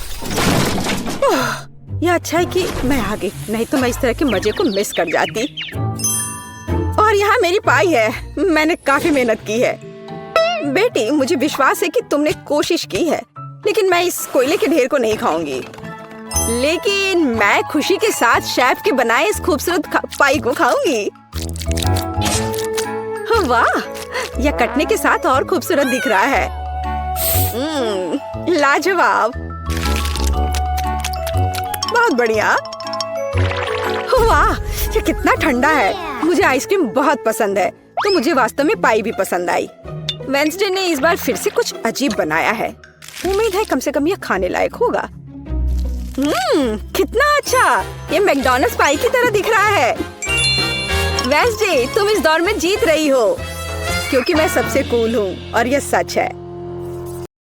यह अच्छा है कि मैं आ गई, नहीं तो मैं इस तरह के मजे को मिस कर जाती। और यहाँ मेरी पाई है। मैंने काफी मेहनत की है। बेटी, मुझे विश्वास है कि तुमने कोशिश की है, लेकिन मैं इस कोयले के ढेर को नहीं खाऊंगी। लेकिन मैं खुशी के साथ शेफ के बनाए इस खूबसूरत पाई को खाऊंगी। वाह, यह कटने के साथ और खूबसूरत दिख रहा है। लाजवाब, बहुत बढ़िया। वाह, ये कितना ठंडा है। मुझे आइसक्रीम बहुत पसंद है, तो मुझे वास्तव में पाई भी पसंद आई। वेंसडे ने इस बार फिर से कुछ अजीब बनाया है। उम्मीद है कम से कम यह खाने लायक होगा। कितना अच्छा, ये मैकडॉनल्ड्स पाई की तरह दिख रहा है। वेंसडे, तुम इस दौर में जीत रही हो, क्योंकि मैं सबसे कूल हूँ और यह सच है।